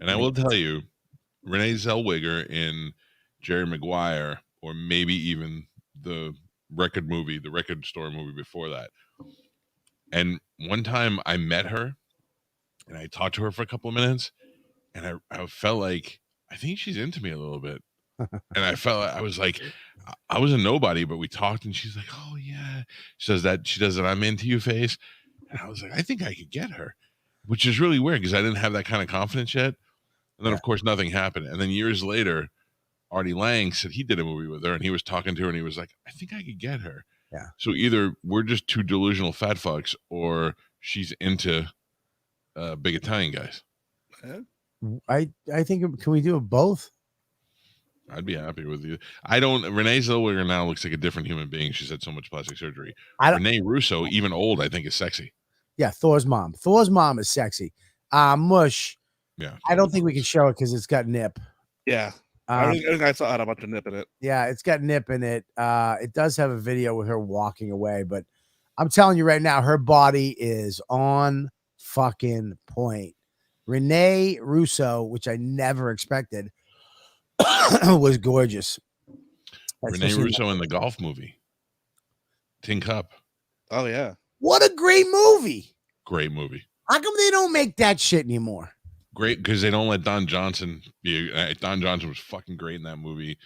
S4: And I will tell you, Renee Zellweger in Jerry Maguire, or maybe even the record store movie before that. And one time I met her and I talked to her for a couple of minutes, and I felt like, I think she's into me a little bit. And I was like, I was a nobody, but we talked, and she's like, oh yeah. She does that I'm into you face. And I was like, I think I could get her, which is really weird because I didn't have that kind of confidence yet. And then of course nothing happened. And then years later, Artie Lang said he did a movie with her, and he was talking to her, and he was like, I think I could get her.
S2: Yeah.
S4: So either we're just 2 delusional fat fucks, or she's into big Italian guys.
S2: I think, can we do both?
S4: I'd be happy with you. Renee Zellweger now looks like a different human being. She's had so much plastic surgery. Renee Russo, even old, I think is sexy.
S2: Yeah, Thor's mom. Thor's mom is sexy. Mush.
S4: Yeah.
S2: I don't think we can show it because it's got nip.
S5: Yeah. I think I saw a bunch of nip in it.
S2: Yeah, it's got nip in it. It does have a video with her walking away, but I'm telling you right now, her body is on fucking point. Renee Russo, which I never expected, was gorgeous.
S4: Renee Russo in the golf movie, Tin Cup.
S5: Oh yeah,
S2: what a great movie!
S4: Great movie.
S2: How come they don't make that shit anymore?
S4: Great, because they don't let Don Johnson be. Don Johnson was fucking great in that movie.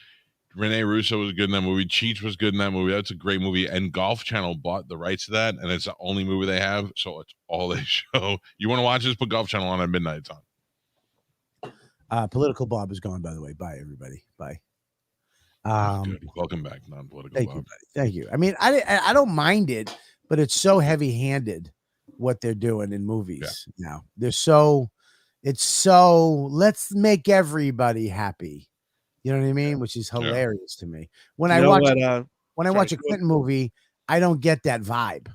S4: Renee Russo was good in that movie. Cheech was good in that movie. That's a great movie. And Golf Channel bought the rights to that, and it's the only movie they have, so it's all they show. You want to watch this? Put Golf Channel on at midnight. It's on.
S2: Political Bob is gone, by the way. Bye, everybody. Bye.
S4: Good. Welcome back, non-political
S2: thank
S4: Bob.
S2: you, buddy. Thank you. I mean, I don't mind it, but it's so heavy-handed what they're doing in movies now. It's so let's make everybody happy. You know what I mean? Which is hilarious to me. When I watch a Clinton movie, I don't get that vibe.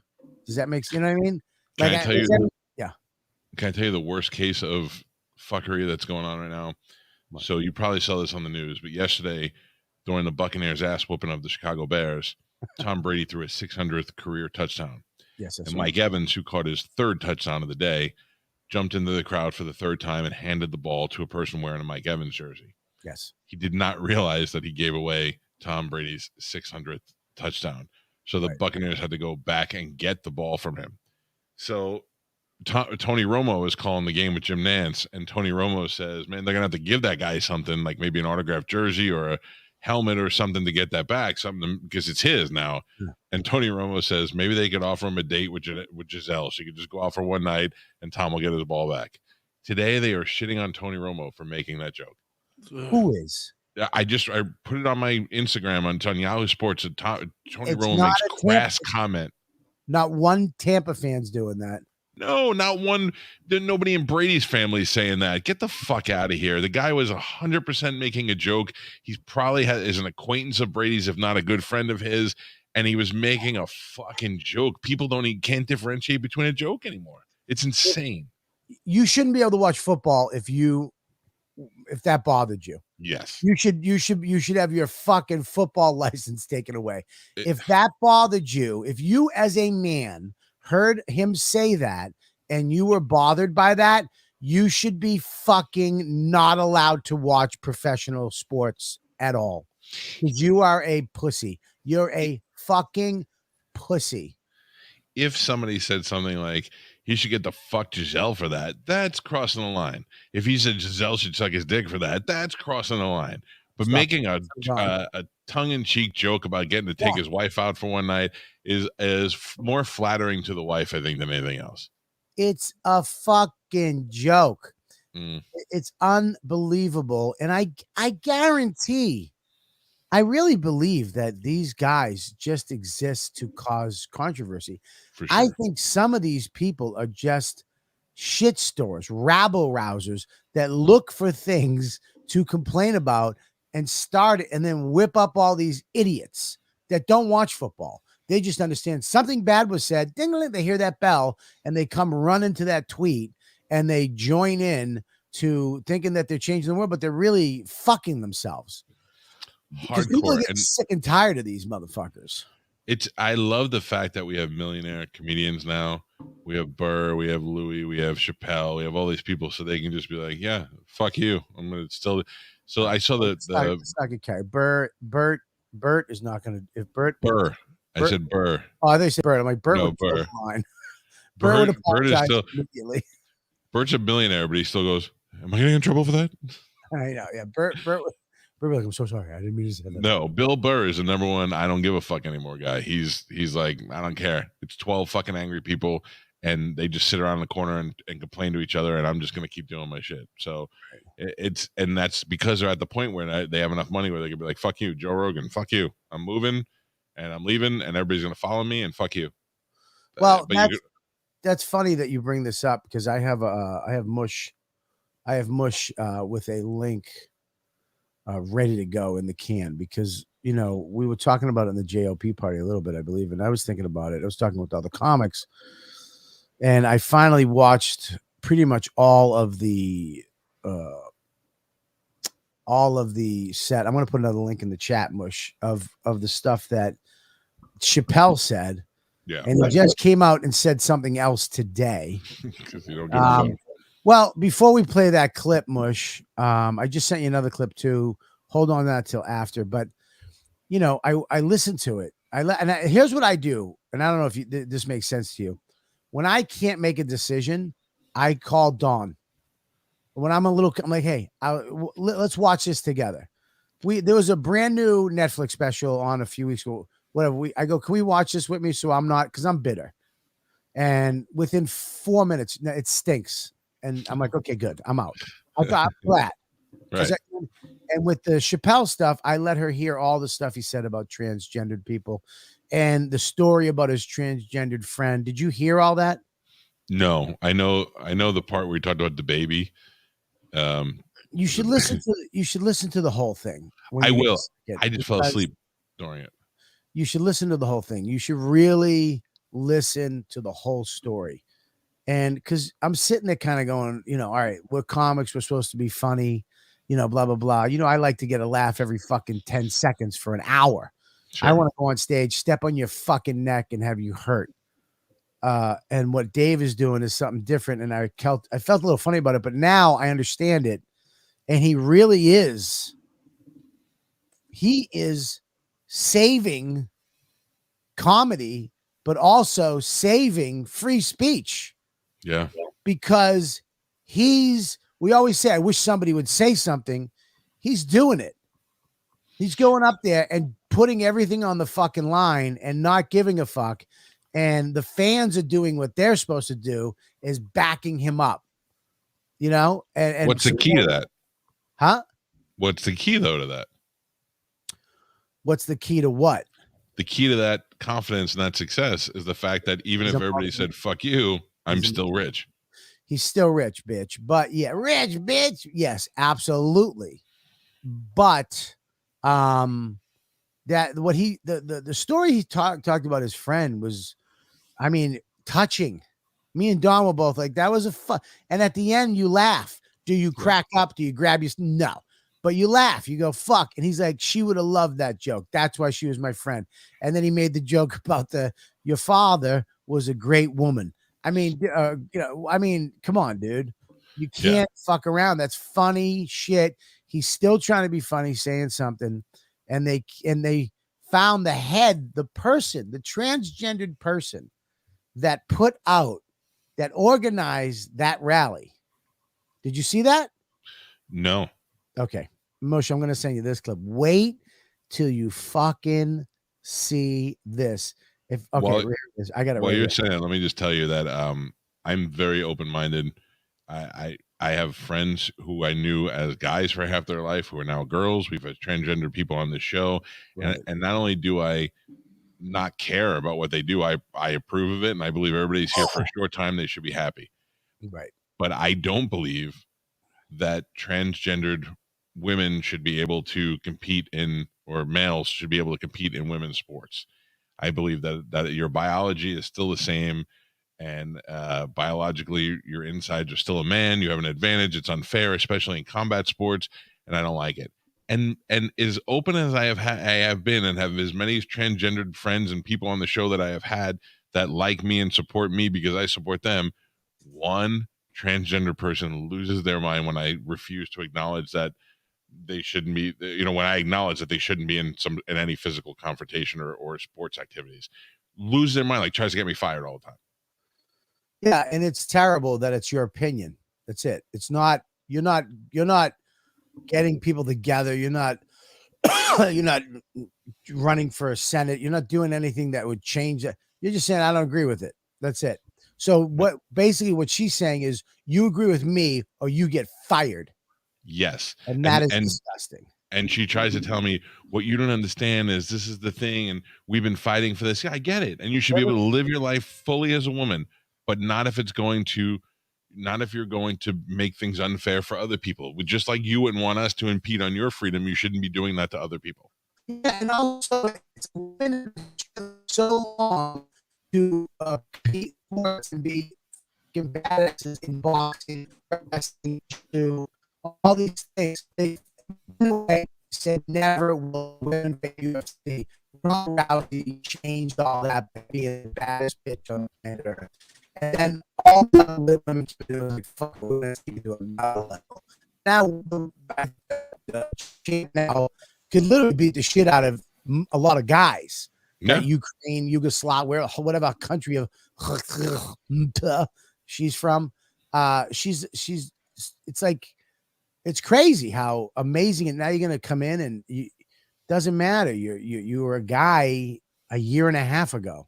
S2: Does that make sense? You know what I mean?
S4: Can I tell you the worst case of fuckery that's going on right now?
S2: What?
S4: So you probably saw this on the news, but yesterday, during the Buccaneers' ass whooping of the Chicago Bears, Tom Brady threw his 600th career touchdown.
S2: Yes,
S4: And Mike Evans, who caught his third touchdown of the day, jumped into the crowd for the third time and handed the ball to a person wearing a Mike Evans jersey.
S2: Yes.
S4: He did not realize that he gave away Tom Brady's 600th touchdown. So the Buccaneers had to go back and get the ball from him. So Tony Romo is calling the game with Jim Nantz, and Tony Romo says, man, they're going to have to give that guy something, like maybe an autographed jersey or a helmet or something to get that back, something because it's his now.
S2: Yeah.
S4: And Tony Romo says maybe they could offer him a date with Giselle. She could just go out for one night and Tom will get his ball back. Today, they are shitting on Tony Romo for making that joke.
S2: Who is?
S4: I put it on my Instagram on Yahoo Sports. Tony
S2: It's
S4: Romo
S2: not
S4: makes
S2: a
S4: crass
S2: Tampa-
S4: comment.
S2: Not one Tampa fan's doing that.
S4: No, not one. Nobody in Brady's family is saying that. Get the fuck out of here. The guy was 100% making a joke. He's probably is an acquaintance of Brady's, if not a good friend of his, and he was making a fucking joke. People can't differentiate between a joke anymore. It's insane.
S2: You shouldn't be able to watch football if that bothered you.
S4: Yes.
S2: You should have your fucking football license taken away. If that bothered you, if you as a man heard him say that and you were bothered by that, you should be fucking not allowed to watch professional sports at all. Because you are a pussy. You're a fucking pussy.
S4: If somebody said something like, he should get the fuck Giselle for that, that's crossing the line. If he said Giselle should suck his dick for that, that's crossing the line. But making a tongue-in-cheek joke about getting to take his wife out for one night is more flattering to the wife, I think, than anything else.
S2: It's a fucking joke.
S4: Mm.
S2: It's unbelievable. And I guarantee, I really believe that these guys just exist to cause controversy.
S4: For sure.
S2: I think some of these people are just shit stores, rabble rousers that look for things to complain about and start it and then whip up all these idiots that don't watch football. They just understand something bad was said. Ding-a-ling, they hear that bell and they come running to that tweet and they join in to thinking that they're changing the world, but they're really fucking themselves. Because people
S4: Hardcore.
S2: get sick and tired of these motherfuckers.
S4: I love the fact that we have millionaire comedians now. We have Burr, we have Louis, we have Chappelle, we have all these people, so they can just be like, yeah, fuck you. I'm gonna still. So I saw
S2: It's not gonna carry. Bert is not gonna. If Burr.
S4: I said Burr.
S2: Oh, they said Bert. I'm like Bert.
S4: No,
S2: would
S4: Burr.
S2: Line.
S4: Bert
S2: would
S4: is
S2: apologize
S4: still
S2: immediately.
S4: Bert's a millionaire, but he still goes, am I getting in trouble for that?
S2: I know. Yeah, Bert would be like, I'm so sorry. I didn't mean to say that.
S4: No, Bill Burr is the number one I don't give a fuck anymore guy. He's like, I don't care. It's 12 fucking angry people and they just sit around the corner and complain to each other, and I'm just gonna keep doing my shit. So and that's because they're at the point where they have enough money where they can be like, fuck you, Joe Rogan, fuck you. I'm moving and I'm leaving and everybody's gonna follow me and fuck you.
S2: Well, that's funny that you bring this up because I have Mush with a link ready to go in the can because we were talking about it in the JOP party a little bit, I believe, and I was thinking about it. I was talking with all the comics, and I finally watched pretty much all of the set. I'm going to put another link in the chat, Mush, of the stuff that Chappelle said.
S4: Yeah,
S2: and he just came out and said something else today.
S4: Because you don't give a fuck.
S2: Well, before we play that clip, Mush, I just sent you another clip too. Hold on to that till after. But, I listened to it. Here's what I do. And I don't know if this makes sense to you. When I can't make a decision, I call Dawn. When I'm like, hey, let's watch this together. There was a brand new Netflix special on a few weeks ago. Whatever. I go, can we watch this with me? So I'm not, because I'm bitter. And within 4 minutes, it stinks. And I'm like, okay, good. I'm out. I got flat.
S4: Right.
S2: And with the Chappelle stuff, I let her hear all the stuff he said about transgendered people and the story about his transgendered friend. Did you hear all that?
S4: No, I know the part where he talked about the baby.
S2: You should listen to the whole thing.
S4: I will. I just fell asleep during it.
S2: You should listen to the whole thing. You should really listen to the whole story. And because I'm sitting there kind of going, all right, we're comics. We're supposed to be funny. blah, blah, blah. I like to get a laugh every fucking 10 seconds for an hour.
S4: Sure.
S2: I want to go on stage, step on your fucking neck and have you hurt. And what Dave is doing is something different. And I felt a little funny about it, but now I understand it. And he really is. He is saving comedy, but also saving free speech.
S4: Yeah.
S2: Because we always say, I wish somebody would say something. He's doing it. He's going up there and putting everything on the fucking line and not giving a fuck. And the fans are doing what they're supposed to do, is backing him up, and
S4: What's the key to that?
S2: Huh?
S4: What's the key though to that?
S2: What's the key to what?
S4: The key to that confidence and that success is the fact that even if everybody said, fuck you, I'm still rich.
S2: He's still rich, bitch. But yeah, rich, bitch. Yes, absolutely. But that what he the story he talked about his friend was, I mean, touching. Me and Don were both like, that was a fun. And at the end, you laugh. Do you crack up? Do you grab your? No. But you laugh. You go, fuck. And he's like, she would have loved that joke. That's why she was my friend. And then he made the joke about your father was a great woman. I mean, come on, dude. You can't fuck around. That's funny shit. He's still trying to be funny, saying something. And they found the transgendered person that organized that rally. Did you see that?
S4: No.
S2: Okay. Moshe, I'm going to send you this clip. Wait till you fucking see this. I got it.
S4: While you're saying it, let me just tell you that I'm very open-minded. I have friends who I knew as guys for half their life who are now girls. We've had transgender people on the show. Right. And not only do I not care about what they do, I approve of it. And I believe everybody's here for a short time. They should be happy.
S2: Right.
S4: But I don't believe that transgendered women should be able to compete or males should be able to compete in women's sports. I believe that your biology is still the same, and biologically your insides are still a man. You have an advantage. It's unfair, especially in combat sports, and I don't like it. And as open as I have been, and have as many transgendered friends and people on the show that I have had that like me and support me because I support them, one transgender person loses their mind when I refuse to acknowledge that they shouldn't be, when I acknowledge that they shouldn't be in any physical confrontation or sports activities, lose their mind, like tries to get me fired all the time.
S2: Yeah. And it's terrible that it's your opinion. That's it. It's not, you're not getting people together. You're not running for a Senate. You're not doing anything that would change it. You're just saying, I don't agree with it. That's it. So what she's saying is, you agree with me or you get fired.
S4: Yes.
S2: And that is disgusting.
S4: And she tries to tell me, what you don't understand is this is the thing, and we've been fighting for this. Yeah, I get it. And you should be able to live your life fully as a woman, but not if you're going to make things unfair for other people. Just like you wouldn't want us to impede on your freedom, you shouldn't be doing that to other people.
S2: Yeah, and also it's been so long to compete and be badasses in boxing, wrestling, all these things. They said never will win the UFC. Ronda Rousey changed all that by being the baddest bitch on the planet Earth. And then all the women keep doing like, fuck, let's keep doing another level. Now, the champ now could literally beat the shit out of a lot of guys.
S4: Yeah.
S2: Ukraine, Yugoslavia, whatever country of she's from. It's like, it's crazy how amazing. And now you're going to come in and doesn't matter. You were a guy a year and a half ago.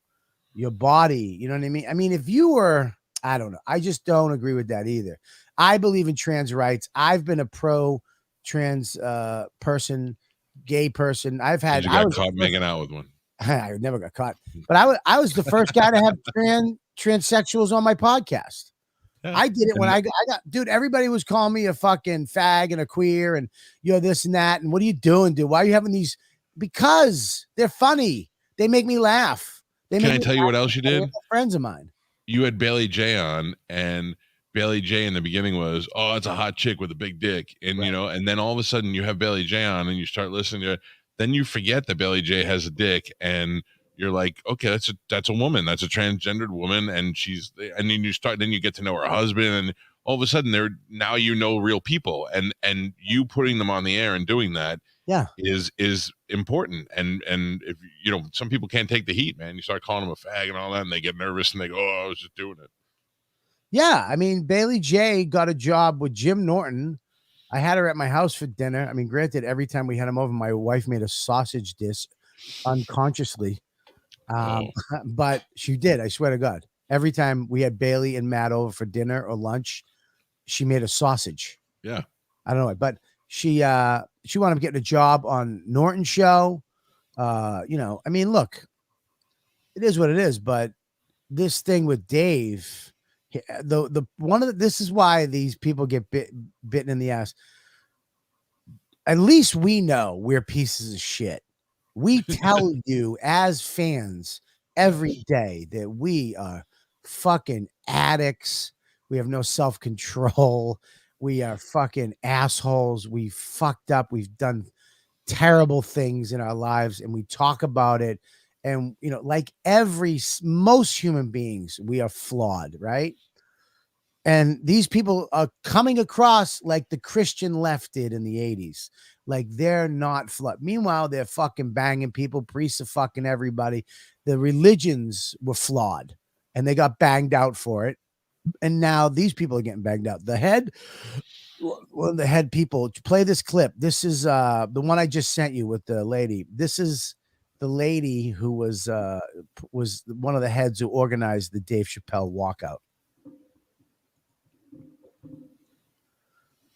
S2: Your body, you know what I mean? I mean, if you were, I don't know. I just don't agree with that either. I believe in trans rights. I've been a pro trans person, gay person. I
S4: was caught making out with one.
S2: I never got caught, but I was the first guy to have transsexuals on my podcast. Yeah. I did it when I got, dude, everybody was calling me a fucking fag and a queer and this and that. And what are you doing, dude? Why are you having these? Because they're funny. They make me laugh.
S4: Can I tell you what else you did?
S2: Friends of mine.
S4: You had Bailey J on, and Bailey J in the beginning was, oh, it's a hot chick with a big dick. And, you know, and then all of a sudden you have Bailey J on and you start listening to it. Then you forget that Bailey J has a dick and you're like, okay, that's a woman. That's a transgendered woman. And then you get to know her husband. And all of a sudden now you know real people. And you putting them on the air and doing that is important. And if, you know, some people can't take the heat, man. You start calling them a fag and all that, and they get nervous and they go, oh, I was just doing it.
S2: Yeah, I mean, Bailey J got a job with Jim Norton. I had her at my house for dinner. I mean, granted, every time we had him over, my wife made a sausage dish unconsciously. But she did, I swear to God. Every time we had Bailey and Matt over for dinner or lunch, she made a sausage.
S4: Yeah.
S2: I don't know, but she wound up getting a job on Norton's show. You know, I mean, look, it is what it is, but this thing with Dave, this is why these people get bitten in the ass. At least we know we're pieces of shit. We tell you as fans every day that we are fucking addicts. We have no self-control. We are fucking assholes. We fucked up. We've done terrible things in our lives, and we talk about it. And, you know, like most human beings, we are flawed, right? And these people are coming across like the Christian left did in the 80s. Like they're not flawed. Meanwhile, they're fucking banging people. Priests are fucking everybody. The religions were flawed and they got banged out for it. And now these people are getting banged out. One of the head people, play this clip. This is the one I just sent you with the lady. This is the lady who was one of the heads who organized the Dave Chappelle walkout.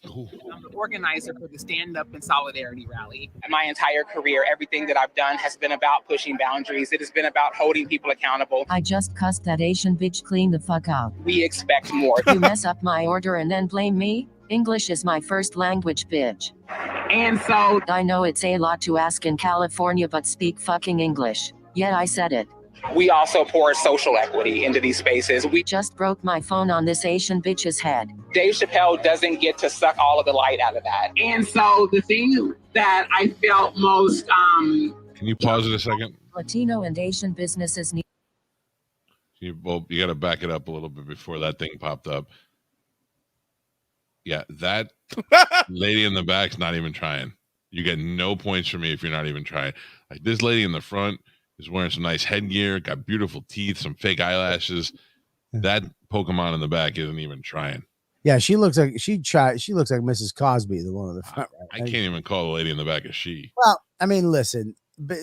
S9: I'm the organizer for the Stand Up and Solidarity Rally. My entire career, everything that I've done has been about pushing boundaries. It has been about holding people accountable.
S10: I just cussed that Asian bitch clean the fuck out.
S9: We expect more.
S10: You mess up my order and then blame me? English is my first language, bitch.
S9: And so
S10: I know it's a lot to ask in California, but speak fucking English. Yet I said it.
S9: We also pour social equity into these spaces. We
S10: just broke my phone on this Asian bitch's head.
S9: Dave Chappelle doesn't get to suck all of the light out of that. And so the thing that I felt most
S4: Can you pause it a second?
S10: Latino and Asian businesses need.
S4: You got to back it up a little bit before that thing popped up. Yeah, that lady in the back's not even trying. You get no points from me if you're not even trying. Like this lady in the front is wearing some nice headgear, got beautiful teeth, some fake eyelashes. That Pokemon in the back isn't even trying.
S2: Yeah, she looks like she looks like Mrs. Cosby, the one in the front.
S4: I can't even call the lady in the back a she.
S2: Well, I mean, listen, but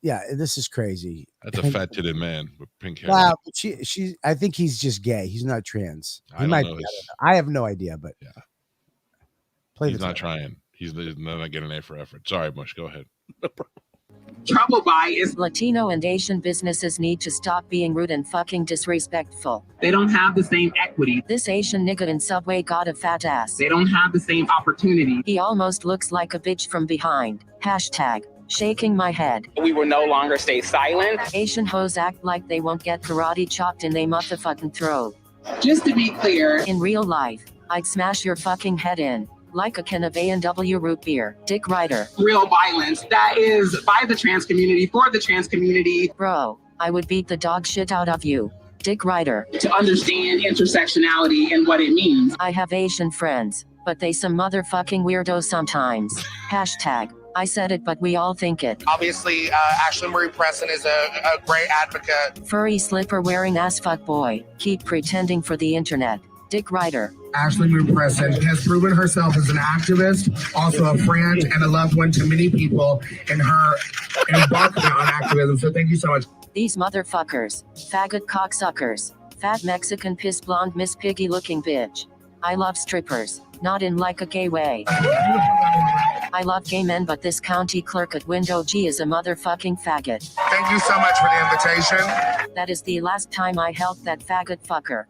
S2: yeah, this is crazy.
S4: That's a fat-titted man with pink hair.
S2: Wow, she. I think he's just gay. He's not trans. He might. I have no idea, but
S4: yeah,
S2: he's
S4: not trying. He's not getting an A for effort. Sorry, Mush. Go ahead.
S9: Trouble by is
S10: Latino and Asian businesses need to stop being rude and fucking disrespectful.
S9: They don't have the same equity.
S10: This Asian nigga in Subway got a fat ass.
S9: They don't have the same opportunity.
S10: He almost looks like a bitch from behind. Hashtag shaking my head.
S9: We will no longer stay silent.
S10: Asian hoes act like they won't get karate chopped in they motherfucking throat.
S9: Just to be clear,
S10: in real life, I'd smash your fucking head in. Like a can of A&W root beer. Dick Ryder.
S9: Real violence. That is by the trans community, for the trans community.
S10: Bro, I would beat the dog shit out of you. Dick Ryder.
S9: To understand intersectionality and what it means.
S10: I have Asian friends, but they some motherfucking weirdos sometimes. Hashtag. I said it, but we all think it.
S11: Obviously, Ashley Marie Preston is a great advocate.
S10: Furry slipper wearing ass fuck boy. Keep pretending for the internet. Dick Ryder.
S12: Ashley Marie Preston has proven herself as an activist, also a friend and a loved one to many people in her embarkment on activism. So thank you so much.
S10: These motherfuckers. Faggot cocksuckers. Fat Mexican piss blonde Miss Piggy looking bitch. I love strippers. Not in like a gay way. I love gay men, but this county clerk at Window G is a motherfucking faggot.
S12: Thank you so much for the invitation.
S10: That is the last time I helped that faggot fucker.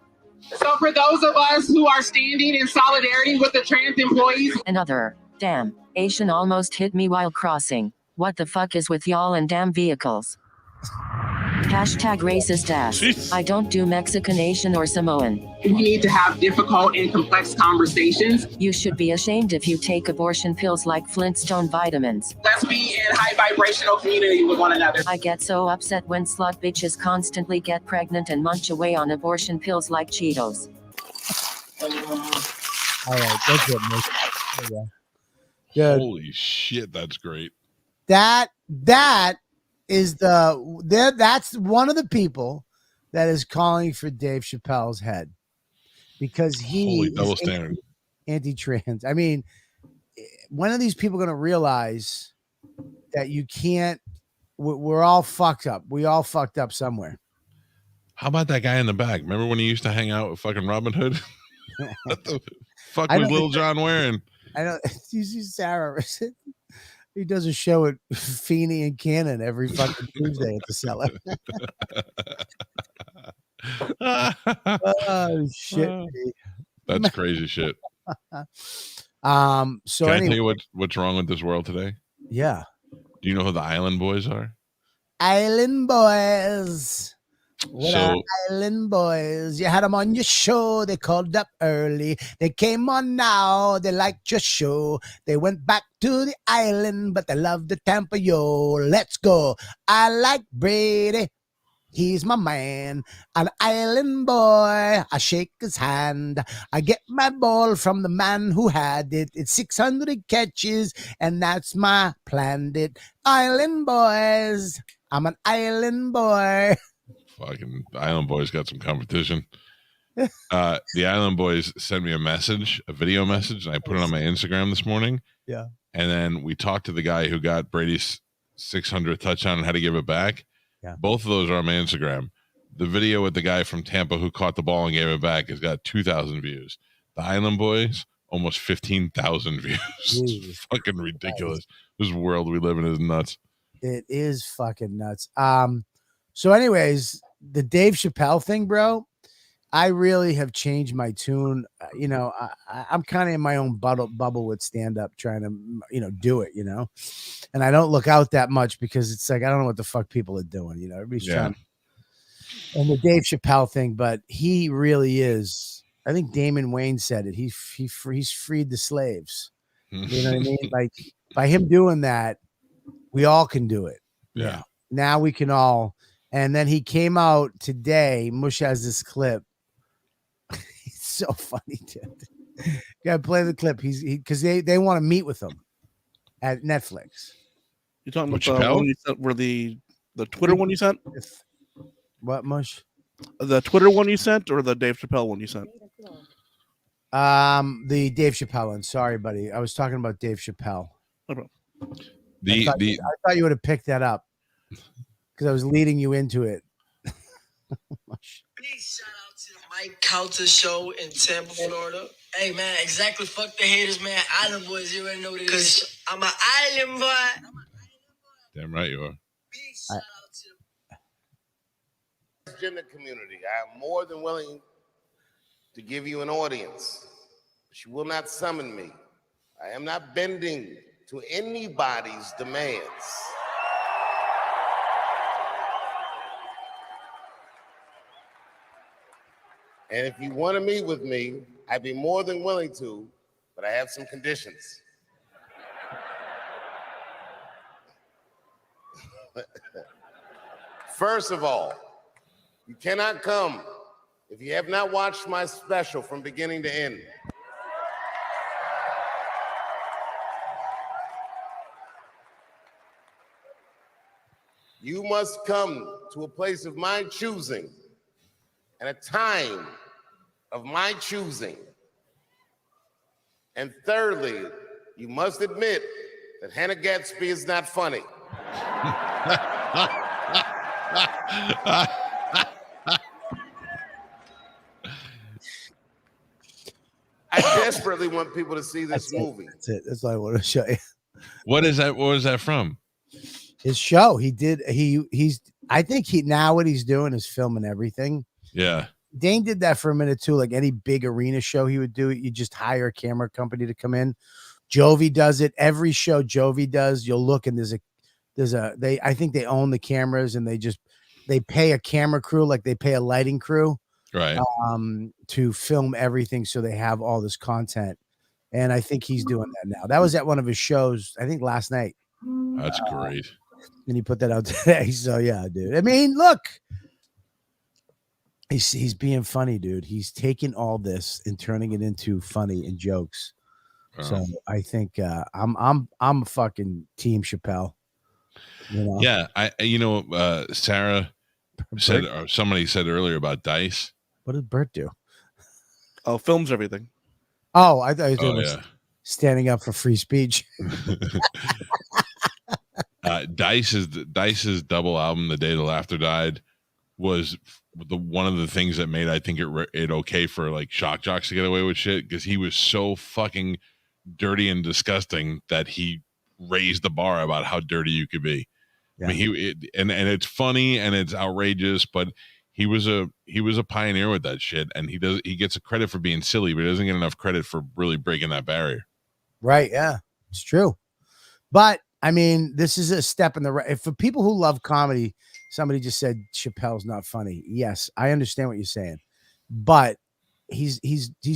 S9: So for those of us who are standing in solidarity with the trans employees.
S10: Another. Damn. Asian almost hit me while crossing. What the fuck is with y'all and damn vehicles? Hashtag racist ass. I don't do Mexican, Asian, or Samoan.
S9: We need to have difficult and complex conversations.
S10: You should be ashamed if you take abortion pills like Flintstone vitamins.
S9: Let's be in high vibrational community with one another.
S10: I get so upset when slut bitches constantly get pregnant and munch away on abortion pills like Cheetos.
S2: All right, that's it, Mick. Good.
S4: Holy shit, that's great.
S2: That is that's one of the people that is calling for Dave Chappelle's head because he is
S4: double standard,
S2: anti-trans. I mean, when are these people going to realize that you can't? We're all fucked up. We all fucked up somewhere.
S4: How about that guy in the back? Remember when he used to hang out with fucking Robin Hood? What the fuck was Little John wearing?
S2: I know. You see Sarah. He does a show at Feeney and Cannon every fucking Tuesday at the Cellar. Oh shit!
S4: That's crazy shit.
S2: So
S4: can I
S2: anyway,
S4: tell you what's wrong with this world today?
S2: Yeah.
S4: Do you know who the Island Boys are?
S2: Island Boys. What are Island Boys? You had them on your show. They called up early. They came on now. They liked your show. They went back to the island, but they love the Tampa, yo. Let's go. I like Brady. He's my man. An island boy. I shake his hand. I get my ball from the man who had it. It's 600 catches, and that's my planned it. Island Boys. I'm an island boy.
S4: Fucking Island Boys got some competition. The Island Boys sent me a video message, and I put it on my Instagram this morning.
S2: Yeah.
S4: And then we talked to the guy who got Brady's 600th touchdown and how to give it back.
S2: Yeah.
S4: Both of those are on my Instagram. The video with the guy from Tampa who caught the ball and gave it back has got 2,000 views. The Island Boys, almost 15,000 views. It's fucking ridiculous. This world we live in is nuts.
S2: It is fucking nuts. So anyways, the Dave Chappelle thing, bro, I really have changed my tune. You know, I'm kind of in my own bubble with stand-up, trying to, do it, and I don't look out that much because it's like, I don't know what the fuck people are doing. Everybody's trying. And the Dave Chappelle thing, but he really is. I think Damon Wayne said it. He's freed the slaves. You know what I mean? Like by him doing that, we all can do it.
S4: Yeah.
S2: Now we can all. And then he came out today. Mush has this clip. He's so funny, dude. Gotta play the clip. Because they want to meet with him at Netflix.
S5: You're talking about the one you sent, where the Twitter one you sent?
S2: What, Mush?
S5: The Twitter one you sent, or the Dave Chappelle one you sent?
S2: The Dave Chappelle one. Sorry, buddy. I was talking about Dave Chappelle.
S5: Okay.
S2: I thought you would have picked that up because I was leading you into it.
S13: Big shout out to the Mike Calta show in Tampa, Florida. Hey man, exactly. Fuck the haters, man. Island Boys, you already know what it is. Cause I'm an island boy.
S4: Damn right you are.
S13: Big shout out to
S11: the gender community. I am more than willing to give you an audience, but you will not summon me. I am not bending to anybody's demands. And if you want to meet with me, I'd be more than willing to, but I have some conditions. First of all, you cannot come if you have not watched my special from beginning to end. You must come to a place of my choosing and a time of my choosing. And thirdly, you must admit that Hannah Gadsby is not funny. I desperately want people to see this movie.
S2: That's it. That's all I want to show you.
S4: What is that? What was that from?
S2: His show. I think now what he's doing is filming everything.
S4: Yeah.
S2: Dane did that for a minute too. Like any big arena show he would do, you just hire a camera company to come in. Jovi does it. Every show Jovi does, you'll look and I think they own the cameras and they just they pay a camera crew like they pay a lighting crew,
S4: Right.
S2: to film everything, so they have all this content. And I think he's doing that now. That was at one of his shows, I think last night.
S4: That's great.
S2: And he put that out today. So yeah, dude. I mean, look, he's being funny, dude. He's taking all this and turning it into funny and jokes. So I think I'm fucking Team Chappelle. You know?
S4: Yeah, Sarah said, or somebody said earlier about Dice.
S2: What did Bert do?
S5: Oh, films everything.
S2: Oh, I thought he was
S4: yeah.
S2: standing up for free speech.
S4: Dice's double album, The Day the Laughter Died, was one of the things that made, I think, it okay for like shock jocks to get away with shit, because he was so fucking dirty and disgusting that he raised the bar about how dirty you could be. Yeah. I mean, and it's funny and it's outrageous, but he was a pioneer with that shit, and he gets a credit for being silly, but he doesn't get enough credit for really breaking that barrier.
S2: Right? Yeah, it's true. But I mean, this is a step in the right. For people who love comedy, somebody just said Chappelle's not funny. Yes, I understand what you're saying, but he's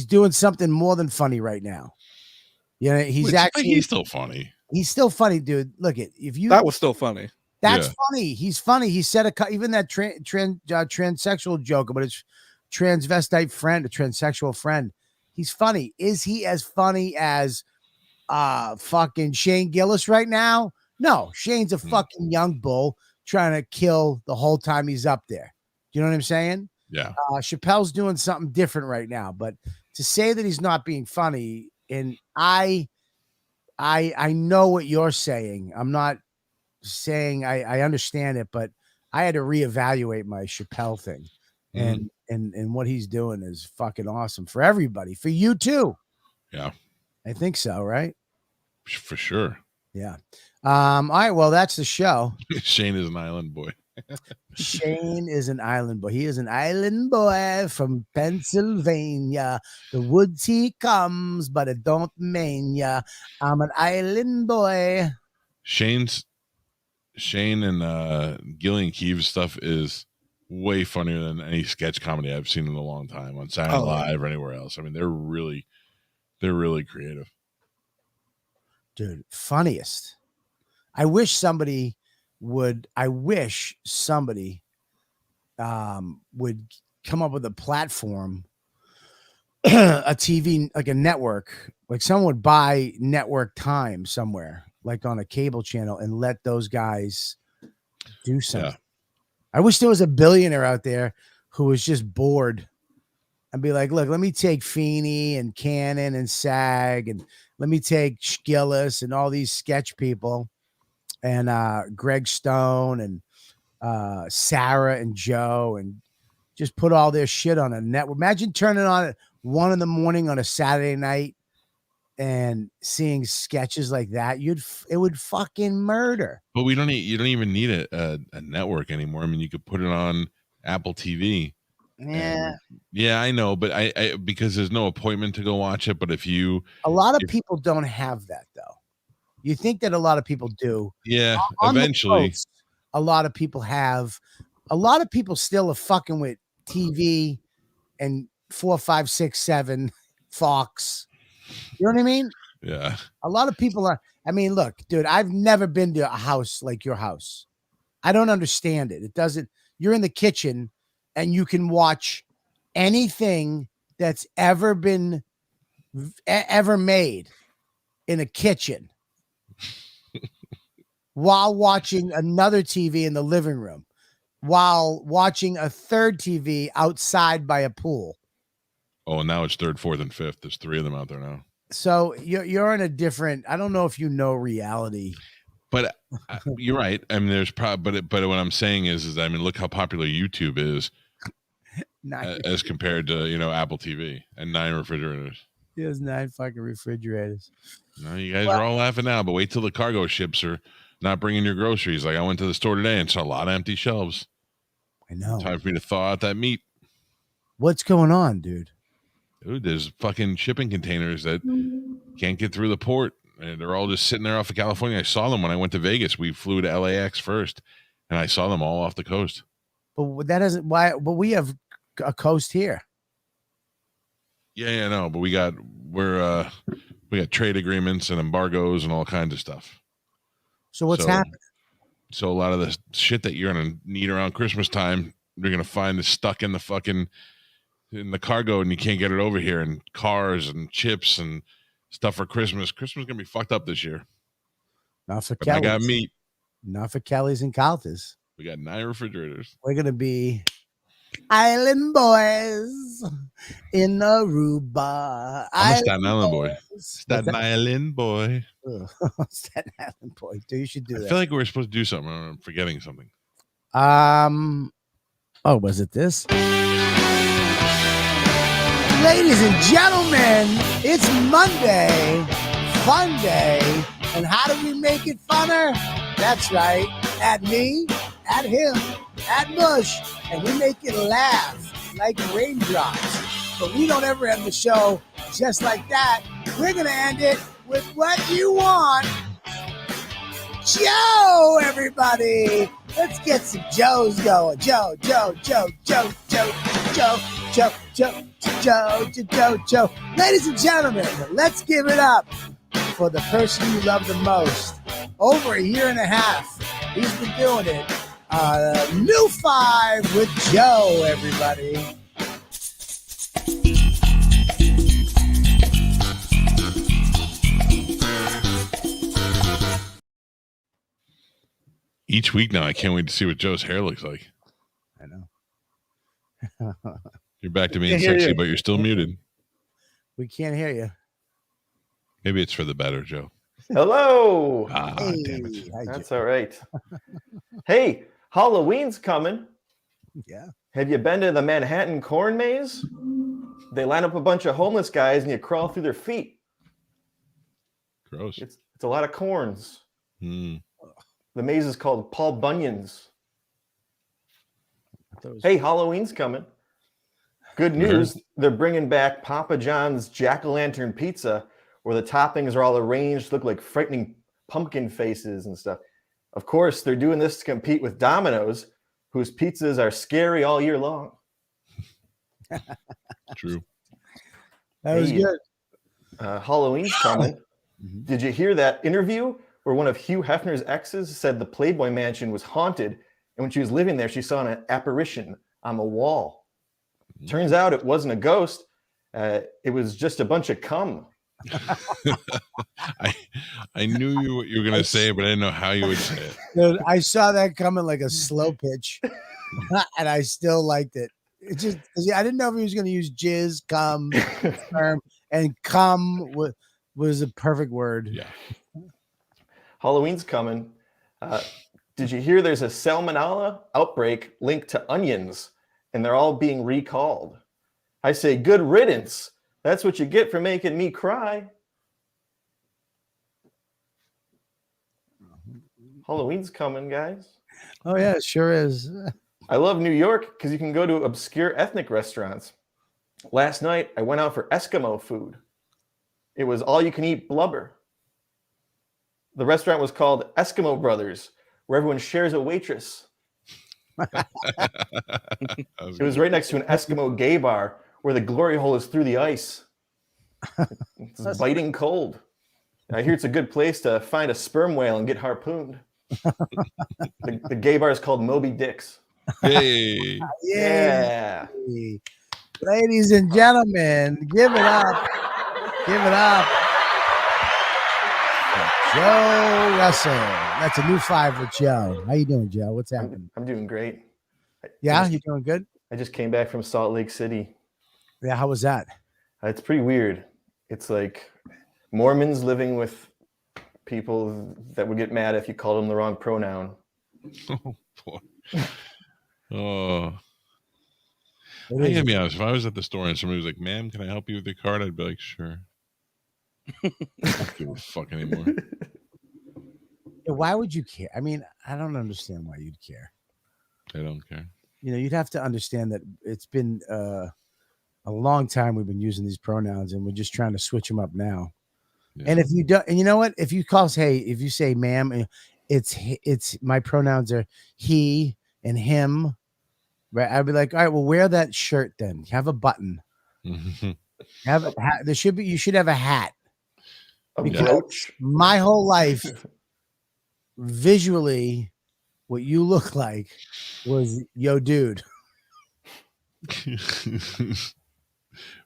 S2: doing something more than funny right now. You know, he's
S4: still funny.
S2: He's still funny, dude. Look at
S5: that was still funny.
S2: That's funny. He's funny. He said even that transsexual joke about his transvestite friend, a transsexual friend. He's funny. Is he as funny as fucking Shane Gillis right now? No, Shane's a fucking young bull trying to kill the whole time he's up there. Do you know what I'm saying?
S4: Yeah.
S2: Chappelle's doing something different right now, but to say that he's not being funny, and I know what you're saying. I'm not saying I understand it, but I had to reevaluate my Chappelle thing, and what he's doing is fucking awesome for everybody, for you too.
S4: Yeah,
S2: I think so, right?
S4: For sure.
S2: Yeah. All right. Well, that's the show.
S4: Shane is an island boy.
S2: Shane is an island boy. He is an island boy from Pennsylvania. The woods he comes, but it don't mean ya. I'm an island boy.
S4: Shane and Gillian Keeves stuff is way funnier than any sketch comedy I've seen in a long time on Saturday Night Live or anywhere else. I mean, they're really creative.
S2: Dude, funniest. I wish somebody would come up with a platform, a TV, like a network, like someone would buy network time somewhere, like on a cable channel, and let those guys do something. Yeah. I wish there was a billionaire out there who was just bored and be like, look, let me take Feeney and Cannon and SAG, and let me take Gillis and all these sketch people, and Greg Stone and Sarah and Joe, and just put all their shit on a network. Imagine turning on at 1 a.m. on a Saturday night and seeing sketches like that. It would fucking murder.
S4: But you don't even need a network anymore. I mean, you could put it on Apple TV.
S2: Yeah,
S4: I know, but I because there's no appointment to go watch it. But
S2: a lot of people don't have that though. You think that a lot of people do.
S4: Yeah, eventually.
S2: Coast, a lot of people have. A lot of people still are fucking with TV and 4, 5, 6, 7 Fox. You know what I mean?
S4: Yeah.
S2: A lot of people are. I mean, look, dude, I've never been to a house like your house. I don't understand it. It doesn't. You're in the kitchen and you can watch anything that's ever been ever made in a kitchen while watching another TV in the living room, while watching a third TV outside by a pool.
S4: Oh, and now it's 3rd, 4th, and 5th. There's 3 of them out there now.
S2: So you're in a different. I don't know if you know reality,
S4: but you're right. I mean, there's probably, but what I'm saying is I mean, look how popular YouTube is as compared to Apple TV and 9 refrigerators.
S2: He has 9 fucking refrigerators.
S4: No, you guys are all laughing now, but wait till the cargo ships are not bringing your groceries. Like I went to the store today and saw a lot of empty shelves.
S2: I know.
S4: Time for me to thaw out that meat.
S2: What's going on, dude?
S4: Dude, there's fucking shipping containers that can't get through the port. And they're all just sitting there off of California. I saw them when I went to Vegas. We flew to LAX first, and I saw them all off the coast.
S2: But that doesn't why. But we have a coast here.
S4: Yeah, no, but we got trade agreements and embargoes and all kinds of stuff.
S2: So what's happening?
S4: So a lot of the shit that you're gonna need around Christmas time, you're gonna find is stuck in the cargo, and you can't get it over here. And cars and chips and stuff for Christmas. Christmas is gonna be fucked up this year.
S2: Not for
S4: Kelly's. I got meat.
S2: Not for Kelly's and Caltas.
S4: We got 9 refrigerators.
S2: We're gonna be Island boys in Aruba.
S4: I'm a Staten Island boy. Staten Island boy.
S2: Staten Island boy. Dude, you should do that.
S4: I feel like we were supposed to do something. I'm forgetting something.
S2: Oh, was it this? Ladies and gentlemen, it's Monday, fun day. And how do we make it funner? That's right. At me, at him, at Bush. And we make it laugh like raindrops. But we don't ever end the show just like that. We're going to end it with what you want. Joe, everybody. Let's get some Joes going. Joe. Ladies and gentlemen, let's give it up for the person you love the most. Over a year and a half, he's been doing it. New 5 with Joe, everybody.
S4: Each week now, I can't wait to see what Joe's hair looks like.
S2: I know.
S4: You're back to being sexy, but you're still muted.
S2: We can't hear you.
S4: Maybe it's for the better, Joe.
S14: Hello.
S2: Hey,
S4: damn it.
S14: That's all right. Hey, Halloween's coming.
S2: Yeah.
S14: Have you been to the Manhattan corn maze? They line up a bunch of homeless guys and you crawl through their feet.
S4: Gross.
S14: It's a lot of corns.
S4: Mm.
S14: The maze is called Paul Bunyan's. Hey, Halloween's coming. Good news, they're bringing back Papa John's Jack-o'-lantern pizza, where the toppings are all arranged to look like frightening pumpkin faces and stuff. Of course, they're doing this to compete with Domino's, whose pizzas are scary all year long.
S4: True.
S2: That was good.
S14: Halloween's coming. Did you hear that interview where one of Hugh Hefner's exes said the Playboy Mansion was haunted, and when she was living there, she saw an apparition on the wall? Turns out it wasn't a ghost. It was just a bunch of cum.
S4: I knew what you were going to say, but I didn't know how you would say it.
S2: Dude, I saw that coming like a slow pitch, and I still liked it. It just, I didn't know if he was going to use jizz, cum, sperm, and cum was a perfect word.
S4: Yeah.
S14: Halloween's coming. Did you hear there's a salmonella outbreak linked to onions, and they're all being recalled? I say, good riddance. That's what you get for making me cry. Halloween's coming, guys.
S2: Oh, yeah, it sure is.
S14: I love New York because you can go to obscure ethnic restaurants. Last night, I went out for Eskimo food. It was all-you-can-eat blubber. The restaurant was called Eskimo Brothers, where everyone shares a waitress. It was right next to an Eskimo gay bar where the glory hole is through the ice. It's biting cold. I hear it's a good place to find a sperm whale and get harpooned. The gay bar is called Moby Dick's.
S4: Hey.
S14: Yeah.
S2: Ladies and gentlemen, give it up. Give it up. Joe Russell. That's a new 5 with Joe. How you doing, Joe? What's happening?
S14: I'm doing great.
S2: Yeah, you doing good?
S14: I just came back from Salt Lake City.
S2: Yeah, how was that?
S14: It's pretty weird. It's like Mormons living with people that would get mad if you called them the wrong pronoun.
S4: Oh, boy. Oh. I gotta be honest. If I was at the store and somebody was like, "Ma'am, can I help you with your card?" I'd be like, "Sure." I don't give a fuck anymore.
S2: Yeah, why would you care? I mean, I don't understand why you'd care.
S4: I don't care.
S2: You know, you'd have to understand that it's been a long time we've been using these pronouns, and we're just trying to switch them up now. Yeah. And if you don't, and you know what? If you call us, hey, if you say ma'am, it's my pronouns are he and him Right? I'd be like, all right, well, wear that shirt then. Have a button. Have a hat. You should have a hat.
S14: A
S2: Because
S14: brooch.
S2: my whole life, visually, what you look like was yo, dude.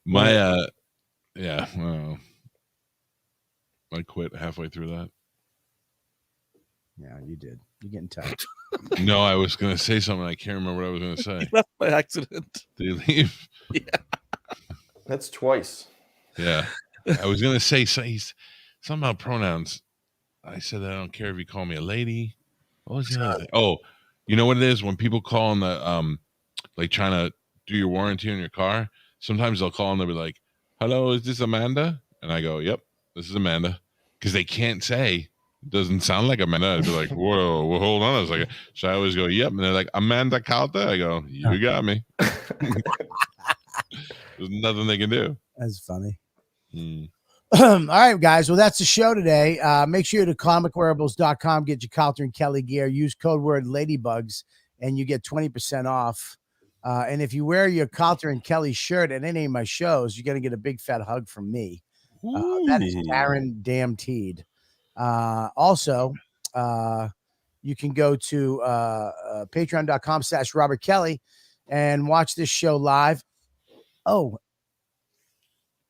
S4: My yeah, well, I quit halfway through that.
S2: Yeah, you did. You're getting tired.
S4: No, I was gonna say something. I can't remember what I was gonna say.
S5: You left by accident.
S4: Did you leave?
S5: Yeah.
S14: That's twice.
S4: Yeah. I was gonna say something about pronouns. I said that I don't care if you call me a lady. What was the other thing? Oh, you know what it is? When people call on the like trying to do your warranty on your car, sometimes they'll call and they'll be like, "Hello, is this Amanda?" And I go, "Yep, this is Amanda," because they can't say it doesn't sound like Amanda. I'd be like, "Whoa, well, hold on a second." So I always go, "Yep," and they're like, "Amanda Calta." I go, "You got me." There's nothing they can do.
S2: That's funny. All right, guys. Well, that's the show today. Make sure you go to comicwearables.com, get your Calta and Kelly gear. Use code word ladybugs, and you get 20% off. And if you wear your Calta and Kelly shirt at any of my shows, you're going to get a big fat hug from me. That is Aaron Damn Teed. Also, you can go to patreon.com/Robert Kelly and watch this show live. Oh,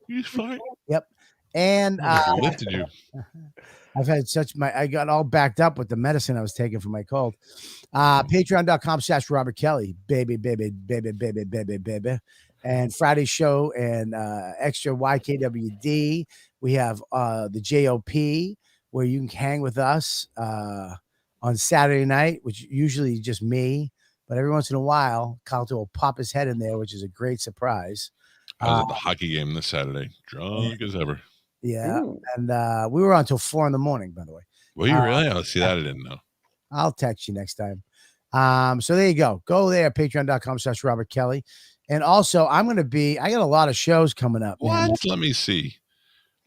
S4: he's fine.
S2: Yep. And
S4: lifted you.
S2: I've had I got all backed up with the medicine I was taking for my cold. Patreon.com/Robert Kelly, baby. And Friday's show and extra YKWd. We have the JOP where you can hang with us on Saturday night, which usually is just me, but every once in a while, Calta will pop his head in there, which is a great surprise.
S4: I was at the hockey game this Saturday, drunk as ever.
S2: Yeah. Ooh. And we were on until 4 a.m, by the way.
S4: Well, you really? I'll see that. I didn't know.
S2: I'll text you next time. So there you go. Go there, patreon.com/Robert Kelly. And also, I got a lot of shows coming up.
S4: What?
S2: Man.
S4: Let me see.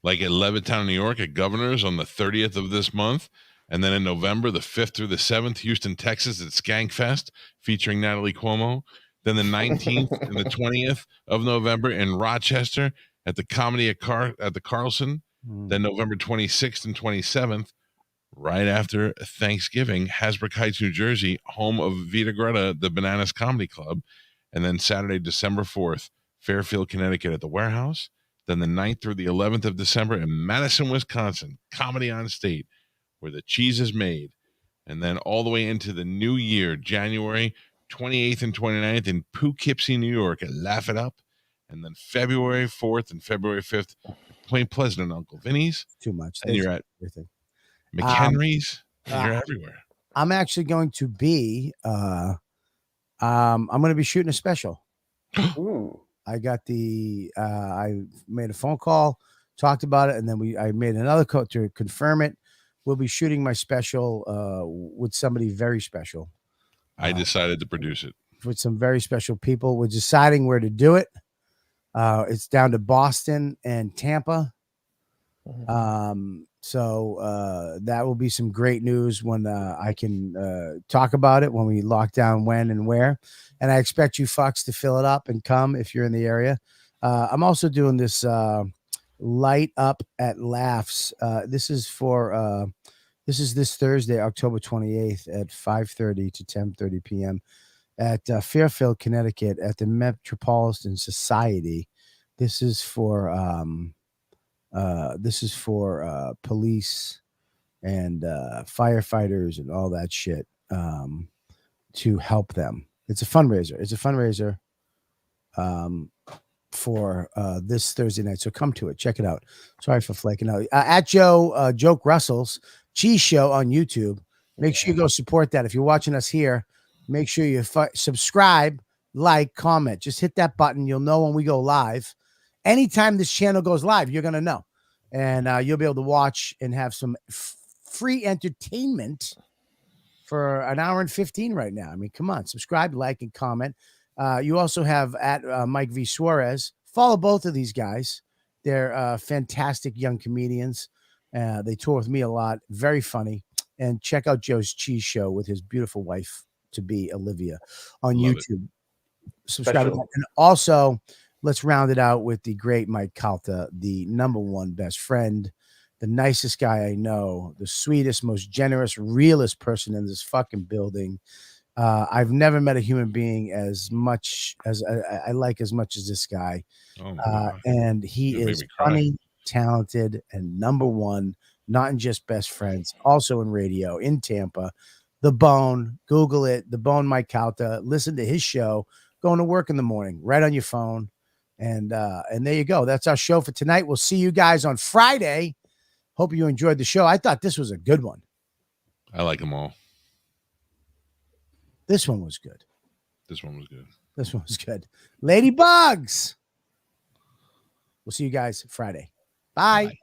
S4: Like at Levittown, New York, at Governor's on the 30th of this month. And then in November, the 5th through the 7th, Houston, Texas, at Skankfest, featuring Natalie Cuomo. Then the 19th and the 20th of November in Rochester at the Comedy at the Carlson. Then November 26th and 27th, right after Thanksgiving, Hasbrook Heights, New Jersey, home of Vita Greta, the Bananas Comedy Club. And then Saturday, December 4th, Fairfield, Connecticut at the Warehouse. Then the 9th through the 11th of December in Madison, Wisconsin, Comedy on State, where the cheese is made. And then all the way into the new year, January 28th and 29th in Poughkeepsie, New York at Laugh It Up. And then February 4th and February 5th at Point Pleasant and Uncle Vinny's.
S2: Too much.
S4: And you're at
S2: everything.
S4: McHenry's. And you're everywhere.
S2: I'm actually going to be I'm going to be shooting a special.
S14: Ooh.
S2: I got I made a phone call, talked about it, and then I made another call to confirm it. We'll be shooting my special with somebody very special.
S4: I decided to produce it
S2: with some very special people. We're deciding where to do it. It's down to Boston and Tampa. So that will be some great news when I can talk about it, when we lock down when and where. And I expect you fucks to fill it up and come if you're in the area. I'm also doing this Light Up at Laughs. This is this Thursday, October 28th at 5:30 to 10:30 p.m. at Fairfield, Connecticut at the Metropolitan Society. This is for police and firefighters and all that shit to help them. It's a fundraiser. For this Thursday night. So come to it. Check it out. Sorry for flaking out. At Joke Russell's Cheese Show on YouTube. Make sure you go support that. If you're watching us here, make sure you subscribe, like, comment. Just hit that button. You'll know when we go live. Anytime this channel goes live, you're going to know. And you'll be able to watch and have some free entertainment for an hour and 15 right now. I mean, come on. Subscribe, like, and comment. You also have at Mike V. Suarez. Follow both of these guys. They're fantastic young comedians. They tour with me a lot. Very funny. And check out Joe's Cheese Show with his beautiful wife to be, Olivia, on YouTube. subscribe to
S14: Special.
S2: that. And also, let's round it out with the great Mike Calta, the #1 best friend, the nicest guy I know, the sweetest, most generous, realest person in this fucking building. I've never met a human being as much as I like as much as this guy.
S4: Oh, wow.
S2: And he
S4: You made
S2: is
S4: me cry.
S2: funny, talented, and #1, not in just best friends, also in radio in Tampa. The Bone, Google it, The Bone Mike Calta. Listen to his show, going to work in the morning, right on your phone. And there you go. That's our show for tonight. We'll see you guys on Friday. Hope you enjoyed the show. I thought this was a good one.
S4: I like them all.
S2: This one was good.
S4: This one was good.
S2: This one was good. Ladybugs. We'll see you guys Friday. Bye.